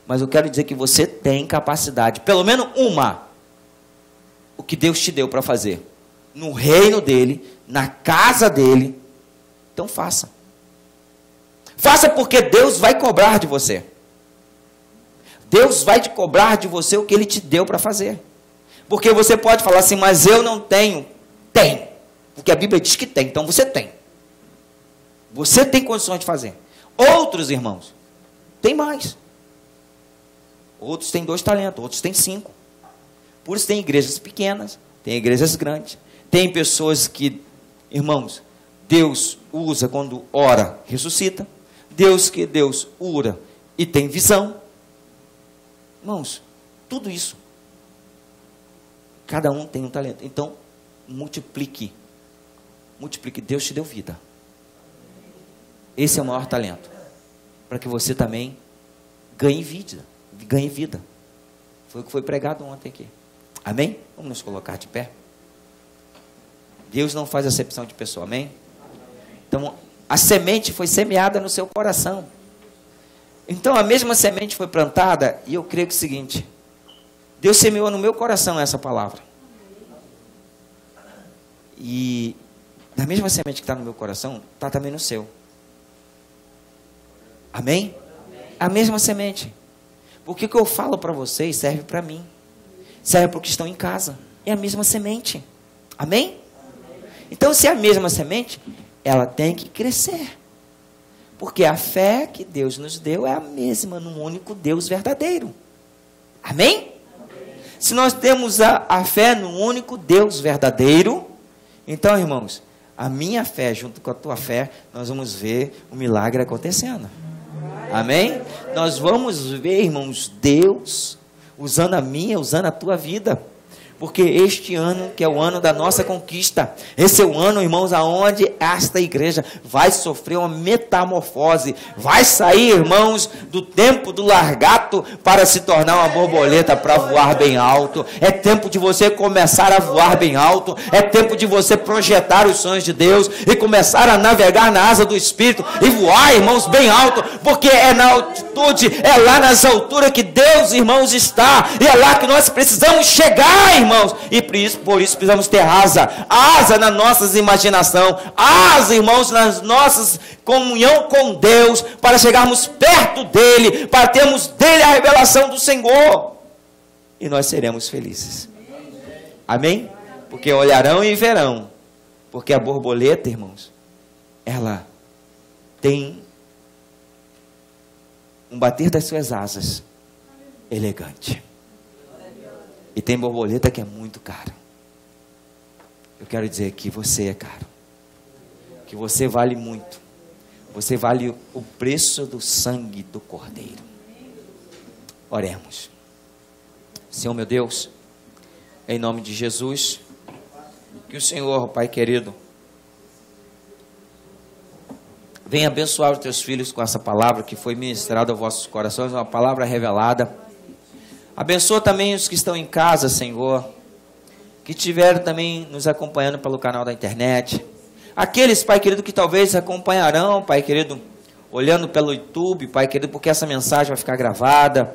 mas eu quero dizer que você tem capacidade, pelo menos uma, o que Deus te deu para fazer, no reino dele, na casa dele. Então faça. Faça, porque Deus vai cobrar de você. Deus vai te cobrar de você o que ele te deu para fazer. Porque você pode falar assim, mas eu não tenho. Tem. Porque a Bíblia diz que tem, então você tem. Você tem condições de fazer. Outros irmãos, tem mais. Outros têm 2 talentos, outros têm 5. Por isso tem igrejas pequenas, tem igrejas grandes. Tem pessoas que, irmãos, Deus usa quando ora, ressuscita. Deus ura e tem visão. Irmãos, tudo isso. Cada um tem um talento. Então, multiplique. Multiplique. Deus te deu vida. Esse é o maior talento. Para que você também ganhe vida. Ganhe vida. Foi o que foi pregado ontem aqui. Amém? Vamos nos colocar de pé. Deus não faz acepção de pessoa. Amém? Então, a semente foi semeada no seu coração. Então, a mesma semente foi plantada, e eu creio que é o seguinte, Deus semeou no meu coração essa palavra. E, da mesma semente que está no meu coração, está também no seu. Amém? A mesma semente. Porque o que eu falo para vocês serve para mim. Serve para os que estão em casa. É a mesma semente. Amém? Então, se é a mesma semente, ela tem que crescer. Porque a fé que Deus nos deu é a mesma num único Deus verdadeiro. Amém? Se nós temos a fé no único Deus verdadeiro, então, irmãos, a minha fé junto com a tua fé, nós vamos ver o milagre acontecendo. Amém? Nós vamos ver, irmãos, Deus usando a minha, usando a tua vida. Porque este ano, que é o ano da nossa conquista, esse é o ano, irmãos, aonde esta igreja vai sofrer uma metamorfose, vai sair, irmãos, do tempo do largato para se tornar uma borboleta para voar bem alto. É tempo de você começar a voar bem alto, é tempo de você projetar os sonhos de Deus e começar a navegar na asa do Espírito e voar, irmãos, bem alto, porque é na altitude, é lá nas alturas que Deus, irmãos, está, e é lá que nós precisamos chegar, irmãos. E por isso precisamos ter asa na nossa imaginação, asa, irmãos, nas nossas comunhão com Deus, para chegarmos perto dele, para termos dele a revelação do Senhor, e nós seremos felizes. Amém? Porque olharão e verão, porque a borboleta, irmãos, ela tem um bater das suas asas elegante. E tem borboleta que é muito caro. Eu quero dizer que você é caro. Que você vale muito. Você vale o preço do sangue do Cordeiro. Oremos. Senhor meu Deus, em nome de Jesus, que o Senhor, Pai querido, venha abençoar os teus filhos com essa palavra que foi ministrada aos vossos corações, uma palavra revelada. Abençoa também os que estão em casa, Senhor, que estiveram também nos acompanhando pelo canal da internet. Aqueles, Pai querido, que talvez acompanharão, Pai querido, olhando pelo YouTube, Pai querido, porque essa mensagem vai ficar gravada.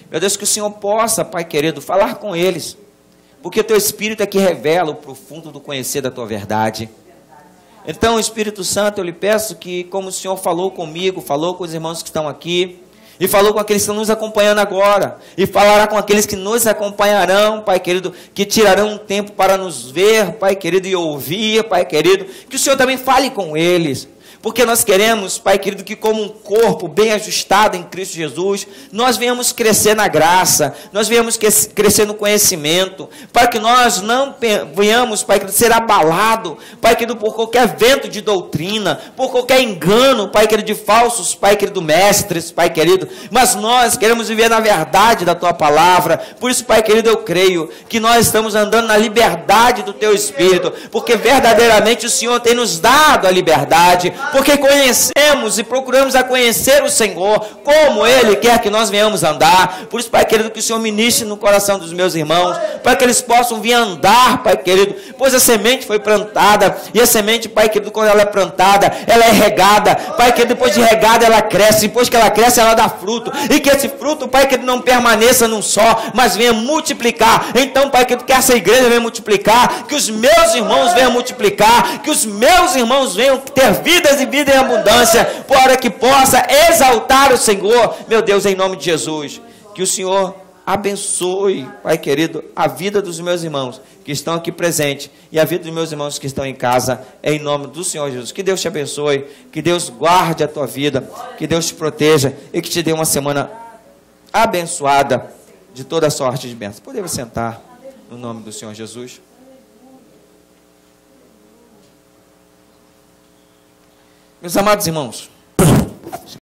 Meu Deus, que o Senhor possa, Pai querido, falar com eles, porque o Teu Espírito é que revela o profundo do conhecer da Tua verdade. Então, Espírito Santo, eu lhe peço que, como o Senhor falou comigo, falou com os irmãos que estão aqui, e falou com aqueles que estão nos acompanhando agora, e falará com aqueles que nos acompanharão, Pai querido, que tirarão um tempo para nos ver, Pai querido, e ouvir, Pai querido, que o Senhor também fale com eles, porque nós queremos, Pai querido, que como um corpo bem ajustado em Cristo Jesus, nós venhamos crescer na graça, nós venhamos crescer no conhecimento, para que nós não venhamos, Pai querido, ser abalado, Pai querido, por qualquer vento de doutrina, por qualquer engano, Pai querido, de falsos, Pai querido, mestres, Pai querido, mas nós queremos viver na verdade da Tua palavra. Por isso, Pai querido, eu creio que nós estamos andando na liberdade do Teu Espírito, porque verdadeiramente o Senhor tem nos dado a liberdade, porque conhecemos e procuramos a conhecer o Senhor, como Ele quer que nós venhamos andar. Por isso, Pai querido, que o Senhor ministre no coração dos meus irmãos, para que eles possam vir andar, Pai querido, pois a semente foi plantada, e a semente, Pai querido, quando ela é plantada, ela é regada, Pai querido, depois de regada ela cresce, depois que ela cresce, ela dá fruto, e que esse fruto, Pai querido, não permaneça num só, mas venha multiplicar. Então, Pai querido, que essa igreja venha multiplicar, que os meus irmãos venham multiplicar, que os meus irmãos venham ter vidas e vidas em abundância, para que possa exaltar o Senhor, meu Deus, em nome de Jesus. Que o Senhor abençoe, Pai querido, a vida dos meus irmãos que estão aqui presentes e a vida dos meus irmãos que estão em casa, em nome do Senhor Jesus. Que Deus te abençoe, que Deus guarde a tua vida, que Deus te proteja e que te dê uma semana abençoada de toda sorte de bênção. Podemos sentar no nome do Senhor Jesus. Meus amados irmãos,